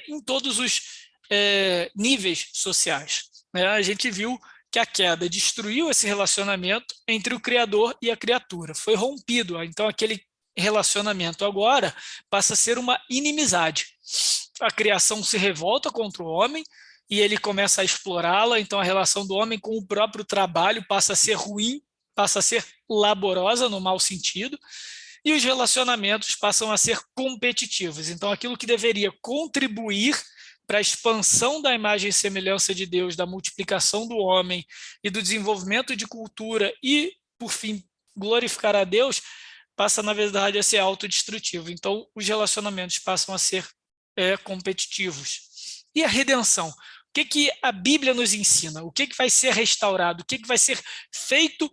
em todos os níveis sociais. Né? A gente viu que a queda destruiu esse relacionamento entre o Criador e a criatura, foi rompido, então aquele relacionamento agora passa a ser uma inimizade. A criação se revolta contra o homem, e ele começa a explorá-la, então a relação do homem com o próprio trabalho passa a ser ruim, passa a ser laborosa no mau sentido, e os relacionamentos passam a ser competitivos. Então aquilo que deveria contribuir para a expansão da imagem e semelhança de Deus, da multiplicação do homem e do desenvolvimento de cultura e, por fim, glorificar a Deus, passa, na verdade, a ser autodestrutivo. Então os relacionamentos passam a ser competitivos. E a redenção? O que a Bíblia nos ensina? O que vai ser restaurado? O que vai ser feito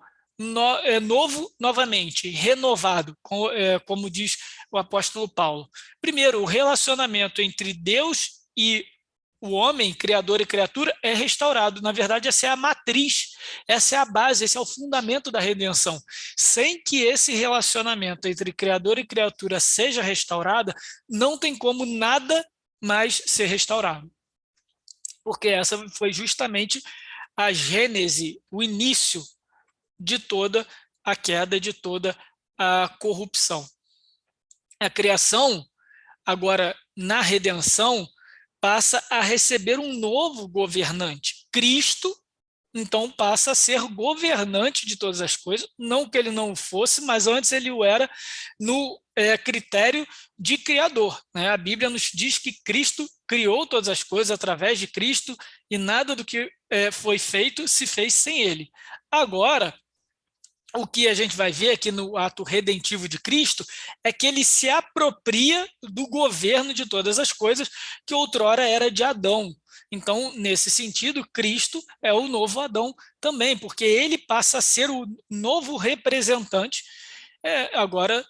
novo novamente, renovado, como diz o apóstolo Paulo? Primeiro, o relacionamento entre Deus e o homem, criador e criatura, é restaurado. Na verdade, essa é a matriz, essa é a base, esse é o fundamento da redenção. Sem que esse relacionamento entre criador e criatura seja restaurado, não tem como nada mais ser restaurado. Porque essa foi justamente a gênese, o início de toda a queda, de toda a corrupção. A criação, agora na redenção, passa a receber um novo governante. Cristo, então, passa a ser governante de todas as coisas, não que ele não fosse, mas antes ele o era no critério de criador. Né? A Bíblia nos diz que Cristo criou todas as coisas através de Cristo e nada do que foi feito se fez sem ele. Agora, o que a gente vai ver aqui no ato redentivo de Cristo é que ele se apropria do governo de todas as coisas que outrora era de Adão. Então, nesse sentido, Cristo é o novo Adão também, porque ele passa a ser o novo representante agora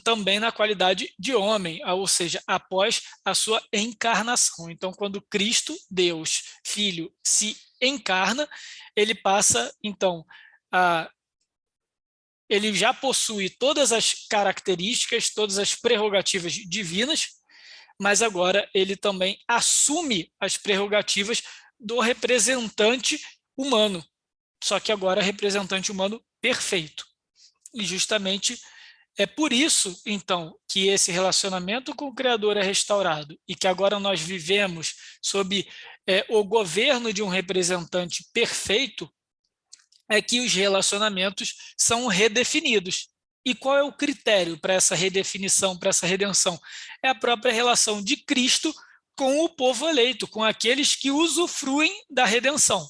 também na qualidade de homem, ou seja, após a sua encarnação. Então, quando Cristo, Deus, Filho, se encarna, ele passa, então, ele já possui todas as características, todas as prerrogativas divinas, mas agora ele também assume as prerrogativas do representante humano, só que agora representante humano perfeito. E justamente é por isso, então, que esse relacionamento com o Criador é restaurado e que agora nós vivemos sob o governo de um representante perfeito, é que os relacionamentos são redefinidos. E qual é o critério para essa redefinição, para essa redenção? É a própria relação de Cristo com o povo eleito, com aqueles que usufruem da redenção,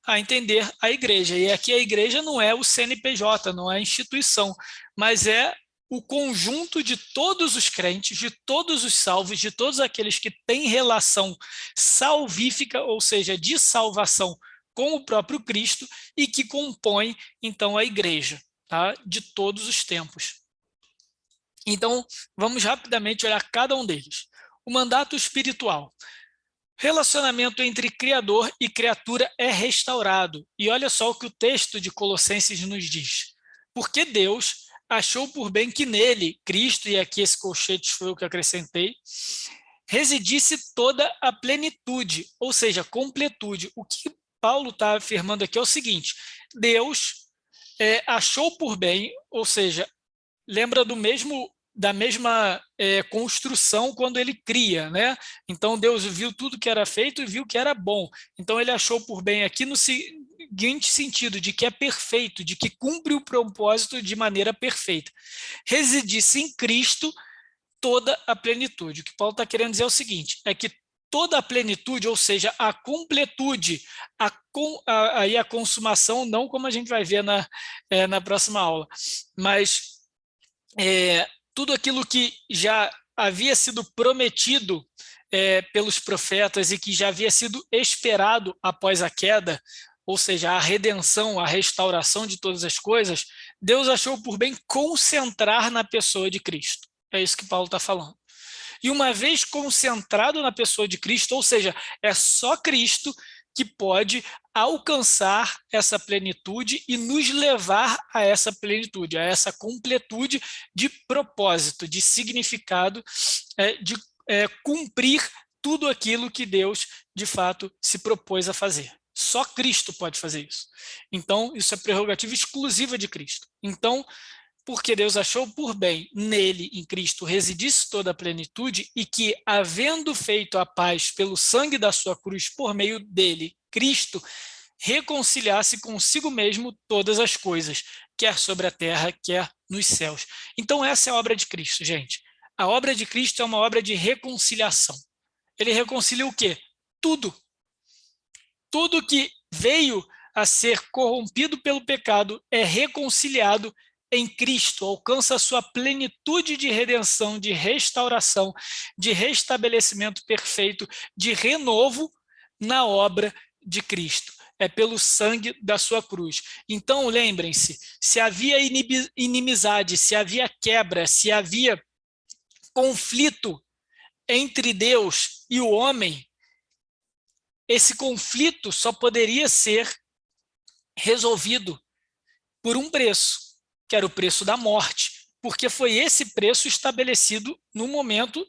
a entender a igreja. E aqui a igreja não é o CNPJ, não é a instituição, mas é o conjunto de todos os crentes, de todos os salvos, de todos aqueles que têm relação salvífica, ou seja, de salvação com o próprio Cristo e que compõem, então, a igreja, tá? De todos os tempos. Então, vamos rapidamente olhar cada um deles. O mandato espiritual. Relacionamento entre Criador e criatura é restaurado. E olha só o que o texto de Colossenses nos diz. Porque Deus achou por bem que nele, Cristo, e aqui esse colchete foi o que acrescentei, residisse toda a plenitude, ou seja, completude. O que Paulo está afirmando aqui é o seguinte: Deus achou por bem, ou seja, lembra da mesma construção quando ele cria, né? Então Deus viu tudo que era feito e viu que era bom. Então ele achou por bem aqui no seguinte sentido, de que é perfeito, de que cumpre o propósito de maneira perfeita. Residisse em Cristo toda a plenitude. O que Paulo está querendo dizer é o seguinte, é que toda a plenitude, ou seja, a completude, aí a consumação, não como a gente vai ver na próxima aula, mas tudo aquilo que já havia sido prometido pelos profetas e que já havia sido esperado após a queda, ou seja, a redenção, a restauração de todas as coisas, Deus achou por bem concentrar na pessoa de Cristo. É isso que Paulo está falando. E uma vez concentrado na pessoa de Cristo, ou seja, é só Cristo que pode alcançar essa plenitude e nos levar a essa plenitude, a essa completude de propósito, de significado, de cumprir tudo aquilo que Deus, de fato, se propôs a fazer. Só Cristo pode fazer isso. Então, isso é prerrogativa exclusiva de Cristo. Então, porque Deus achou por bem nele, em Cristo, residisse toda a plenitude e que, havendo feito a paz pelo sangue da sua cruz por meio dele, Cristo, reconciliasse consigo mesmo todas as coisas, quer sobre a terra, quer nos céus. Então essa é a obra de Cristo, gente. A obra de Cristo é uma obra de reconciliação. Ele reconcilia o quê? Tudo. Tudo que veio a ser corrompido pelo pecado é reconciliado em Cristo, alcança a sua plenitude de redenção, de restauração, de restabelecimento perfeito, de renovo na obra de Cristo. É pelo sangue da sua cruz. Então, lembrem-se, se havia inimizade, se havia quebra, se havia conflito entre Deus e o homem, esse conflito só poderia ser resolvido por um preço, que era o preço da morte, porque foi esse preço estabelecido no momento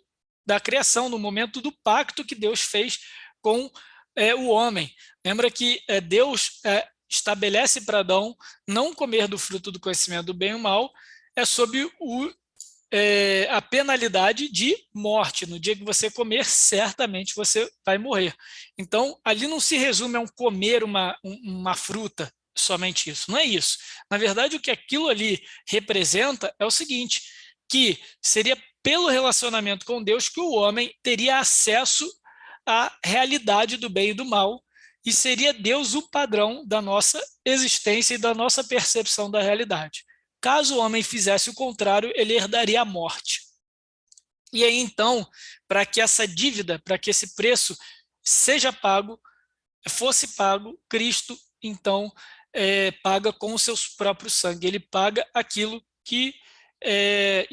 da criação, no momento do pacto que Deus fez com o homem. Lembra que Deus estabelece para Adão não comer do fruto do conhecimento do bem e do mal, sob a penalidade de morte. No dia que você comer, certamente você vai morrer. Então, ali não se resume a comer uma fruta, somente isso. Não é isso. Na verdade, o que aquilo ali representa é o seguinte, que seria pelo relacionamento com Deus que o homem teria acesso à realidade do bem e do mal, e seria Deus o padrão da nossa existência e da nossa percepção da realidade. Caso o homem fizesse o contrário, ele herdaria a morte. E aí, então, para que essa dívida, para que esse preço seja pago, fosse pago, Cristo, então, paga com o seu próprio sangue. Ele paga aquilo que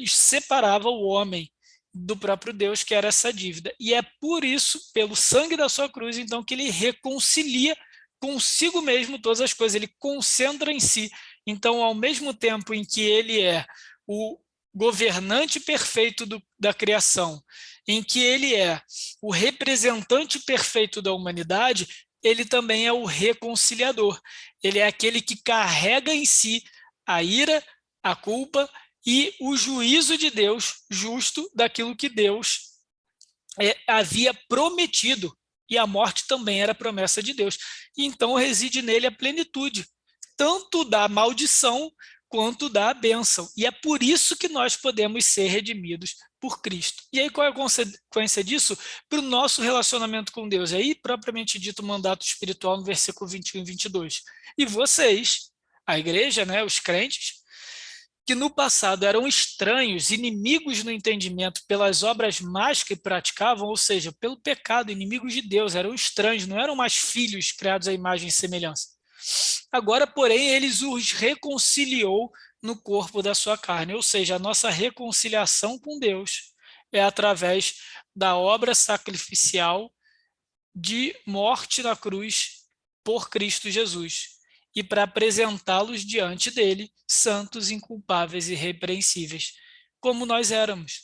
separava o homem do próprio Deus, que era essa dívida. E é por isso, pelo sangue da sua cruz, então, que ele reconcilia consigo mesmo todas as coisas, ele concentra em si. Então, ao mesmo tempo em que ele é o governante perfeito da criação, em que ele é o representante perfeito da humanidade, ele também é o reconciliador. Ele é aquele que carrega em si a ira, a culpa e o juízo de Deus justo daquilo que Deus havia prometido, e a morte também era promessa de Deus. E então reside nele a plenitude, tanto da maldição quanto da bênção. E é por isso que nós podemos ser redimidos por Cristo. E aí qual é a consequência disso para o nosso relacionamento com Deus? Aí propriamente dito o mandato espiritual no versículo 21 e 22. E vocês, a igreja, né, os crentes, que no passado eram estranhos, inimigos no entendimento pelas obras más que praticavam, ou seja, pelo pecado, inimigos de Deus, eram estranhos, não eram mais filhos criados à imagem e semelhança. Agora, porém, eles os reconciliou no corpo da sua carne, ou seja, a nossa reconciliação com Deus é através da obra sacrificial de morte na cruz por Cristo Jesus, e para apresentá-los diante dele, santos, inculpáveis e irrepreensíveis, como nós éramos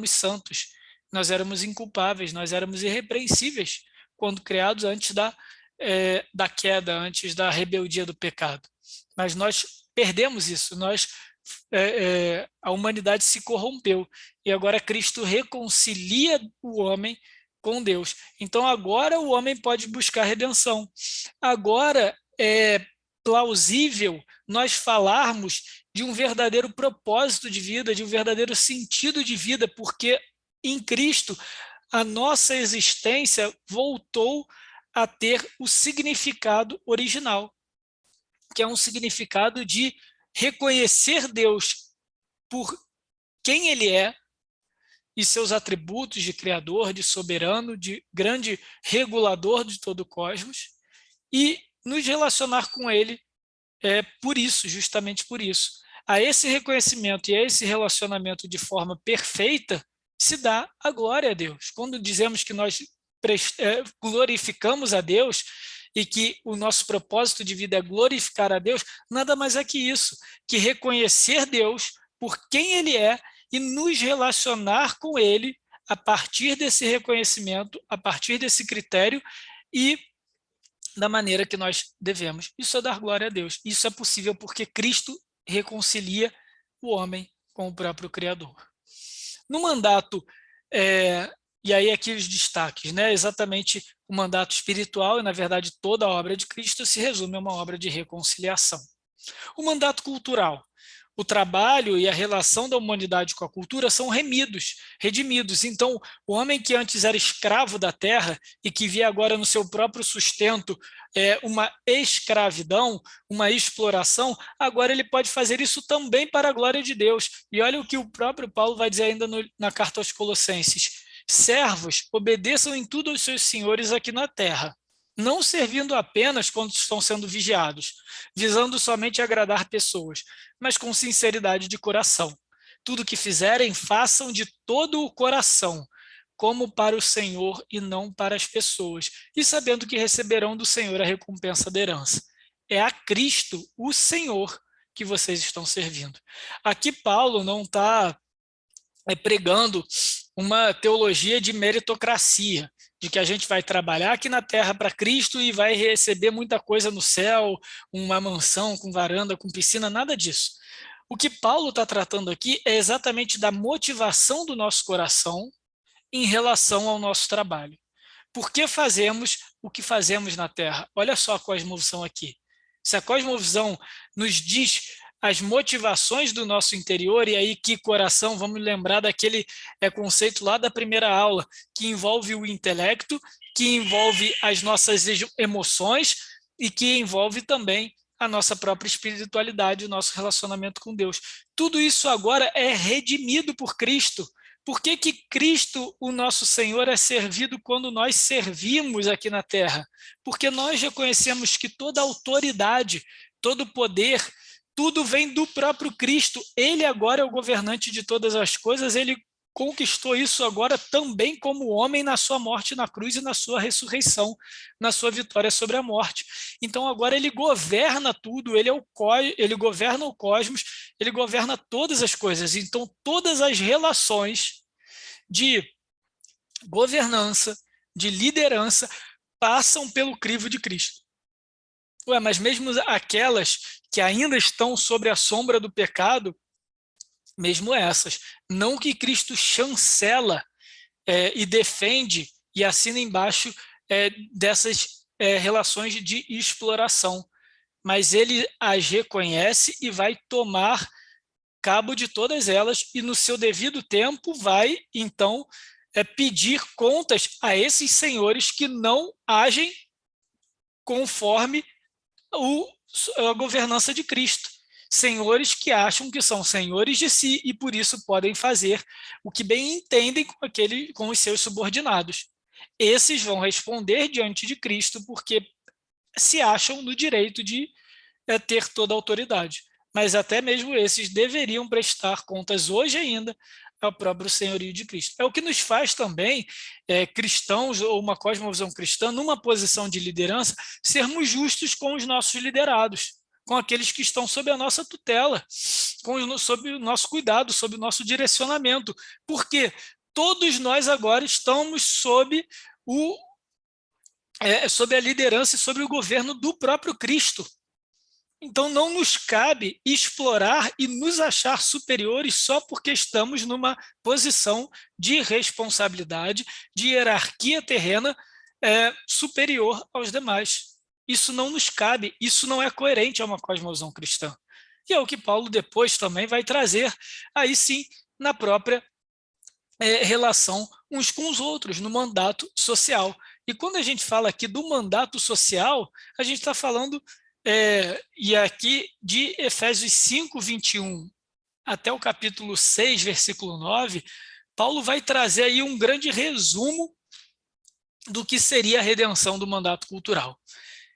santos, nós éramos inculpáveis, nós éramos irrepreensíveis, quando criados antes da queda, antes da rebeldia do pecado. Mas nós perdemos isso, a humanidade se corrompeu, e agora Cristo reconcilia o homem com Deus. Então agora o homem pode buscar redenção. Agora é plausível nós falarmos de um verdadeiro propósito de vida, de um verdadeiro sentido de vida, porque em Cristo a nossa existência voltou a ter o significado original, que é um significado de reconhecer Deus por quem Ele é, e seus atributos de criador, de soberano, de grande regulador de todo o cosmos, e nos relacionar com ele por isso, justamente por isso. A esse reconhecimento e a esse relacionamento de forma perfeita se dá a glória a Deus. Quando dizemos que nós glorificamos a Deus e que o nosso propósito de vida é glorificar a Deus, nada mais é que isso, que reconhecer Deus por quem Ele é e nos relacionar com Ele a partir desse reconhecimento, a partir desse critério e da maneira que nós devemos. Isso é dar glória a Deus. Isso é possível porque Cristo reconcilia o homem com o próprio Criador. No mandato, e aí aqui os destaques, né? Exatamente o mandato espiritual, e na verdade toda a obra de Cristo se resume a uma obra de reconciliação. O mandato cultural. O trabalho e a relação da humanidade com a cultura são redimidos. Então, o homem que antes era escravo da terra e que via agora no seu próprio sustento uma escravidão, uma exploração, agora ele pode fazer isso também para a glória de Deus. E olha o que o próprio Paulo vai dizer ainda na carta aos Colossenses: servos, obedeçam em tudo aos seus senhores aqui na terra, não servindo apenas quando estão sendo vigiados, visando somente agradar pessoas, mas com sinceridade de coração. Tudo que fizerem, façam de todo o coração, como para o Senhor e não para as pessoas, e sabendo que receberão do Senhor a recompensa da herança. É a Cristo, o Senhor, que vocês estão servindo. Aqui Paulo não está pregando uma teologia de meritocracia, de que a gente vai trabalhar aqui na terra para Cristo e vai receber muita coisa no céu, uma mansão com varanda, com piscina, nada disso. O que Paulo está tratando aqui é exatamente da motivação do nosso coração em relação ao nosso trabalho. Por que fazemos o que fazemos na terra? Olha só a cosmovisão aqui. Se a cosmovisão nos diz as motivações do nosso interior, e aí que coração, vamos lembrar daquele conceito lá da primeira aula, que envolve o intelecto, que envolve as nossas emoções e que envolve também a nossa própria espiritualidade, o nosso relacionamento com Deus. Tudo isso agora é redimido por Cristo. Por que Cristo, o nosso Senhor, é servido quando nós servimos aqui na terra? Porque nós reconhecemos que toda autoridade, todo poder, tudo vem do próprio Cristo. Ele agora é o governante de todas as coisas, ele conquistou isso agora também como homem na sua morte na cruz e na sua ressurreição, na sua vitória sobre a morte. Então agora ele governa tudo, ele governa o cosmos, ele governa todas as coisas. Então todas as relações de governança, de liderança, passam pelo crivo de Cristo. Ué, mas mesmo aquelas que ainda estão sobre a sombra do pecado, mesmo essas, não que Cristo chancela e defende e assina embaixo dessas relações de exploração, mas ele as reconhece e vai tomar cabo de todas elas e no seu devido tempo vai, então, pedir contas a esses senhores que não agem conforme a governança de Cristo. Senhores que acham que são senhores de si e por isso podem fazer o que bem entendem com os seus subordinados. Esses vão responder diante de Cristo porque se acham no direito de ter toda a autoridade. Mas até mesmo esses deveriam prestar contas hoje ainda ao próprio senhorio de Cristo. É o que nos faz também, cristãos ou uma cosmovisão cristã, numa posição de liderança, sermos justos com os nossos liderados, com aqueles que estão sob a nossa tutela, sob o nosso cuidado, sob o nosso direcionamento. Porque todos nós agora estamos sob a liderança e sobre o governo do próprio Cristo. Então, não nos cabe explorar e nos achar superiores só porque estamos numa posição de responsabilidade, de hierarquia terrena superior aos demais. Isso não nos cabe, isso não é coerente a uma cosmovisão cristã. E é o que Paulo depois também vai trazer, aí sim, na própria relação uns com os outros, no mandato social. E quando a gente fala aqui do mandato social, a gente está falando e aqui de Efésios 5, 21 até o capítulo 6, versículo 9, Paulo vai trazer aí um grande resumo do que seria a redenção do mandato cultural.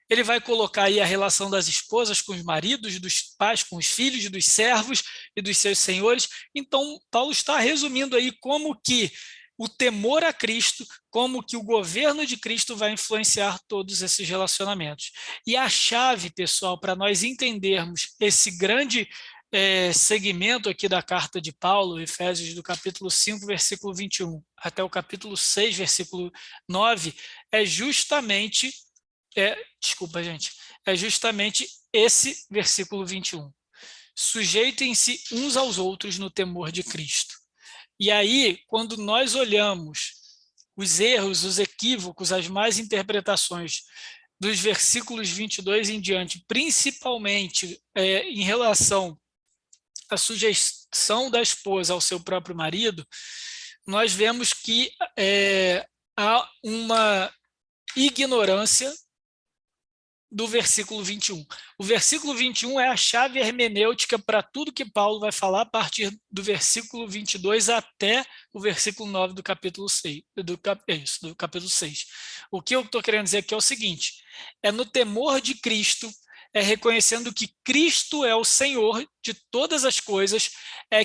Ele vai colocar aí a relação das esposas com os maridos, dos pais com os filhos, dos servos e dos seus senhores. Então, Paulo está resumindo aí como que o temor a Cristo, como que o governo de Cristo vai influenciar todos esses relacionamentos. E a chave, pessoal, para nós entendermos esse grande segmento aqui da carta de Paulo, Efésios do capítulo 5, versículo 21, até o capítulo 6, versículo 9, é justamente esse versículo 21. Sujeitem-se uns aos outros no temor de Cristo. E aí, quando nós olhamos os erros, os equívocos, as más interpretações dos versículos 22 em diante, principalmente em relação à sujeição da esposa ao seu próprio marido, nós vemos que há uma ignorância do versículo 21. O versículo 21 é a chave hermenêutica para tudo que Paulo vai falar a partir do versículo 22 até o versículo 9 do capítulo 6. Do capítulo 6. O que eu estou querendo dizer aqui é o seguinte, é no temor de Cristo, reconhecendo que Cristo é o Senhor de todas as coisas,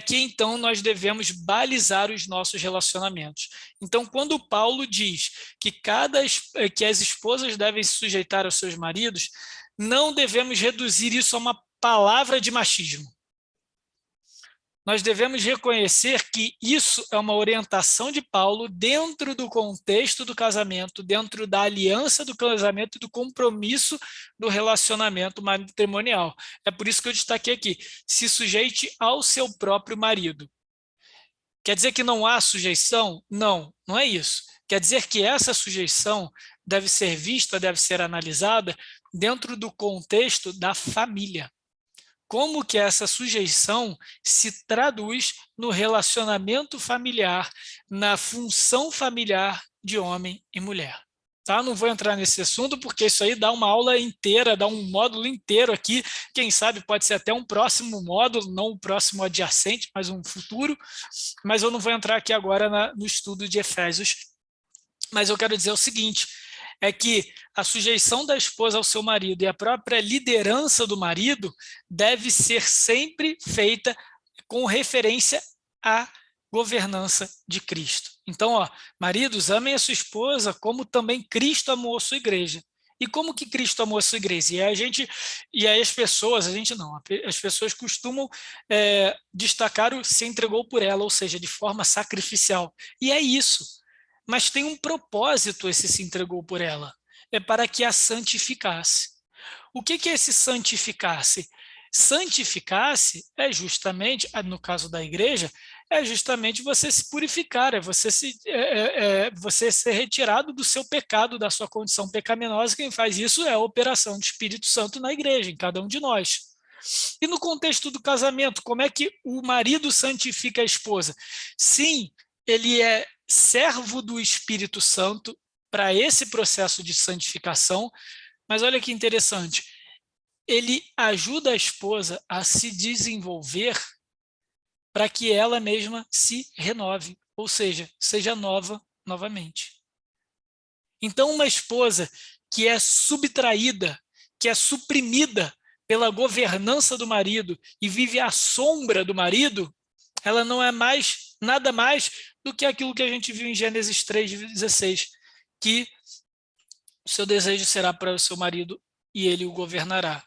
que então nós devemos balizar os nossos relacionamentos. Então, quando Paulo diz que as esposas devem se sujeitar aos seus maridos, não devemos reduzir isso a uma palavra de machismo. Nós devemos reconhecer que isso é uma orientação de Paulo dentro do contexto do casamento, dentro da aliança do casamento e do compromisso do relacionamento matrimonial. É por isso que eu destaquei aqui, se sujeite ao seu próprio marido. Quer dizer que não há sujeição? Não, não é isso. Quer dizer que essa sujeição deve ser vista, deve ser analisada dentro do contexto da família. Como que essa sujeição se traduz no relacionamento familiar, na função familiar de homem e mulher. Tá? Não vou entrar nesse assunto, porque isso aí dá uma aula inteira, dá um módulo inteiro aqui, quem sabe pode ser até um próximo módulo, não o próximo adjacente, mas um futuro, mas eu não vou entrar aqui agora no estudo de Efésios. Mas eu quero dizer o seguinte, é que a sujeição da esposa ao seu marido e a própria liderança do marido deve ser sempre feita com referência à governança de Cristo. Então, maridos, amem a sua esposa como também Cristo amou a sua igreja. E como que Cristo amou a sua igreja? E aí as pessoas, a gente não, as pessoas costumam destacar o se entregou por ela, ou seja, de forma sacrificial. E é isso. Mas tem um propósito esse se entregou por ela. É para que a santificasse. O que é esse santificasse? Santificar-se é justamente, no caso da igreja, é justamente você se purificar, você ser retirado do seu pecado, da sua condição pecaminosa. Quem faz isso é a operação do Espírito Santo na igreja, em cada um de nós. E no contexto do casamento, como é que o marido santifica a esposa? Sim, ele é servo do Espírito Santo para esse processo de santificação, mas olha que interessante, ele ajuda a esposa a se desenvolver para que ela mesma se renove, ou seja, seja nova novamente. Então, uma esposa que é subtraída, que é suprimida pela governança do marido e vive à sombra do marido, ela não é mais nada mais do que aquilo que a gente viu em Gênesis 3:16, que o seu desejo será para o seu marido e ele o governará.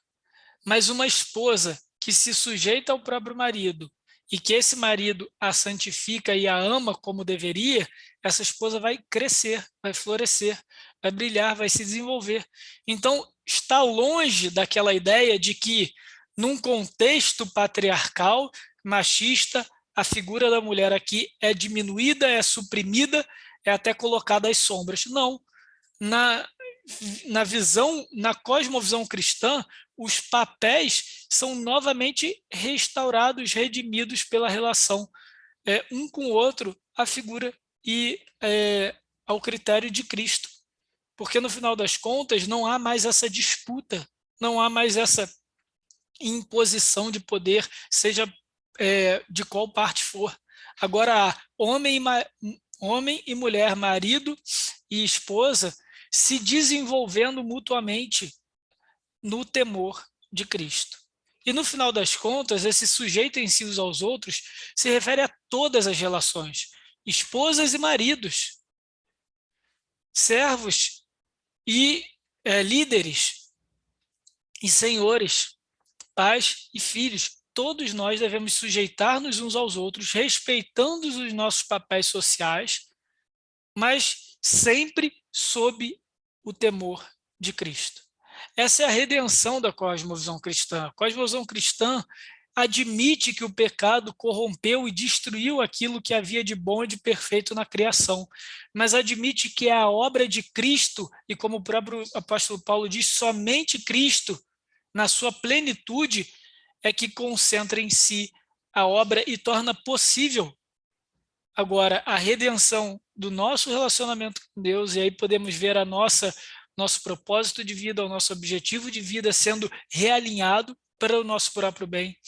Mas uma esposa que se sujeita ao próprio marido e que esse marido a santifica e a ama como deveria, essa esposa vai crescer, vai florescer, vai brilhar, vai se desenvolver. Então, está longe daquela ideia de que, num contexto patriarcal, machista, a figura da mulher aqui é diminuída, é suprimida, é até colocada às sombras. Não. Na cosmovisão cristã, os papéis são novamente restaurados, redimidos pela relação um com o outro, à figura e ao critério de Cristo. Porque, no final das contas, não há mais essa disputa, não há mais essa imposição de poder, seja de qual parte for. Agora, há homem e mulher, marido e esposa, se desenvolvendo mutuamente no temor de Cristo. E no final das contas, esse sujeitem-se uns aos outros se refere a todas as relações, esposas e maridos, servos e líderes e senhores, pais e filhos. Todos nós devemos sujeitar-nos uns aos outros, respeitando os nossos papéis sociais, mas sempre sob o temor de Cristo. Essa é a redenção da cosmovisão cristã. A cosmovisão cristã admite que o pecado corrompeu e destruiu aquilo que havia de bom e de perfeito na criação, mas admite que é a obra de Cristo, e como o próprio apóstolo Paulo diz, somente Cristo, na sua plenitude, é que concentra em si a obra e torna possível agora a redenção do nosso relacionamento com Deus, e aí podemos ver nosso propósito de vida, o nosso objetivo de vida sendo realinhado para o nosso próprio bem.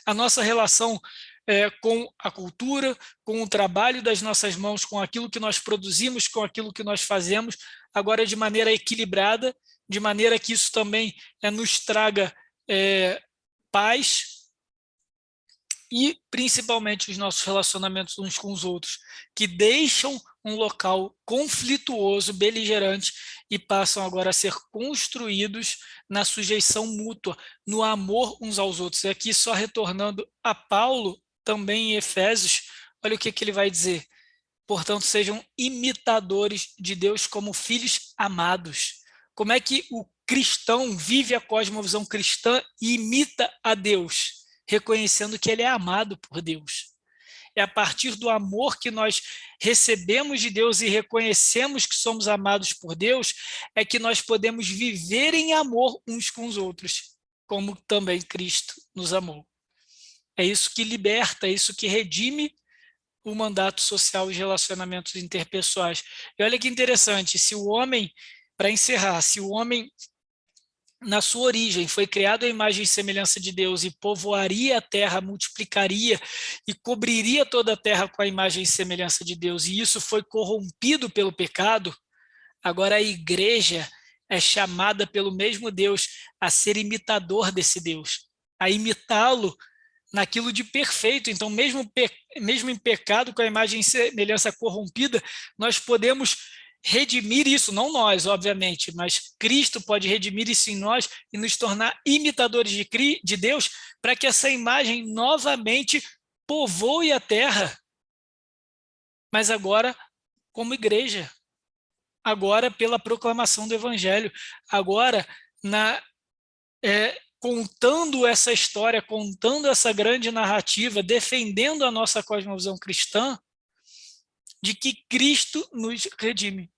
A nossa relação com a cultura, com o trabalho das nossas mãos, com aquilo que nós produzimos, com aquilo que nós fazemos, agora de maneira equilibrada, de maneira que isso também nos traga paz, e principalmente os nossos relacionamentos uns com os outros, que deixam um local conflituoso, beligerante, e passam agora a ser construídos na sujeição mútua, no amor uns aos outros. E aqui, só retornando a Paulo, também em Efésios, olha o que ele vai dizer. Portanto, sejam imitadores de Deus como filhos amados. Como é que o cristão vive a cosmovisão cristã e imita a Deus? Reconhecendo que ele é amado por Deus. É a partir do amor que nós recebemos de Deus e reconhecemos que somos amados por Deus, é que nós podemos viver em amor uns com os outros, como também Cristo nos amou. É isso que liberta, é isso que redime o mandato social e relacionamentos interpessoais. E olha que interessante, se o homem, para encerrar, se o homem na sua origem, foi criado à imagem e semelhança de Deus e povoaria a terra, multiplicaria e cobriria toda a terra com a imagem e semelhança de Deus, e isso foi corrompido pelo pecado, Agora a igreja é chamada pelo mesmo Deus a ser imitador desse Deus, a imitá-lo naquilo de perfeito. Então, mesmo em pecado, com a imagem e semelhança corrompida, nós podemos redimir isso, não nós, obviamente, mas Cristo pode redimir isso em nós e nos tornar imitadores de Deus, para que essa imagem novamente povoe a terra, mas agora como igreja, agora pela proclamação do Evangelho, agora contando essa história, contando essa grande narrativa, defendendo a nossa cosmovisão cristã, de que Cristo nos redime.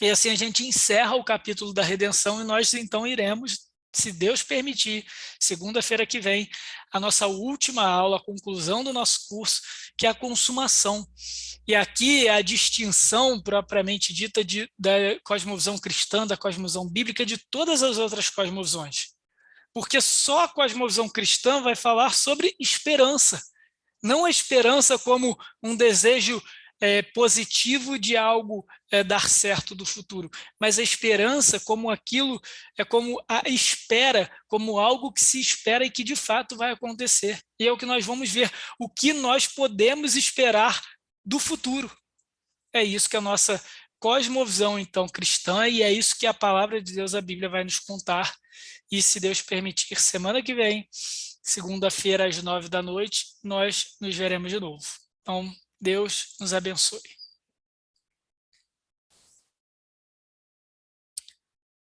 E assim a gente encerra o capítulo da redenção e nós então iremos, se Deus permitir, segunda-feira que vem, a nossa última aula, a conclusão do nosso curso, que é a consumação. E aqui é a distinção propriamente dita da cosmovisão cristã, da cosmovisão bíblica, de todas as outras cosmovisões. Porque só a cosmovisão cristã vai falar sobre esperança. Não a esperança como um desejo positivo de algo dar certo do futuro, mas a esperança como aquilo, como a espera, como algo que se espera e que de fato vai acontecer. E é o que nós vamos ver, o que nós podemos esperar do futuro. É isso que a nossa cosmovisão, então, cristã, e é isso que a palavra de Deus, a Bíblia, vai nos contar. E se Deus permitir, semana que vem, segunda-feira, às 9 da noite, nós nos veremos de novo. Então, Deus nos abençoe.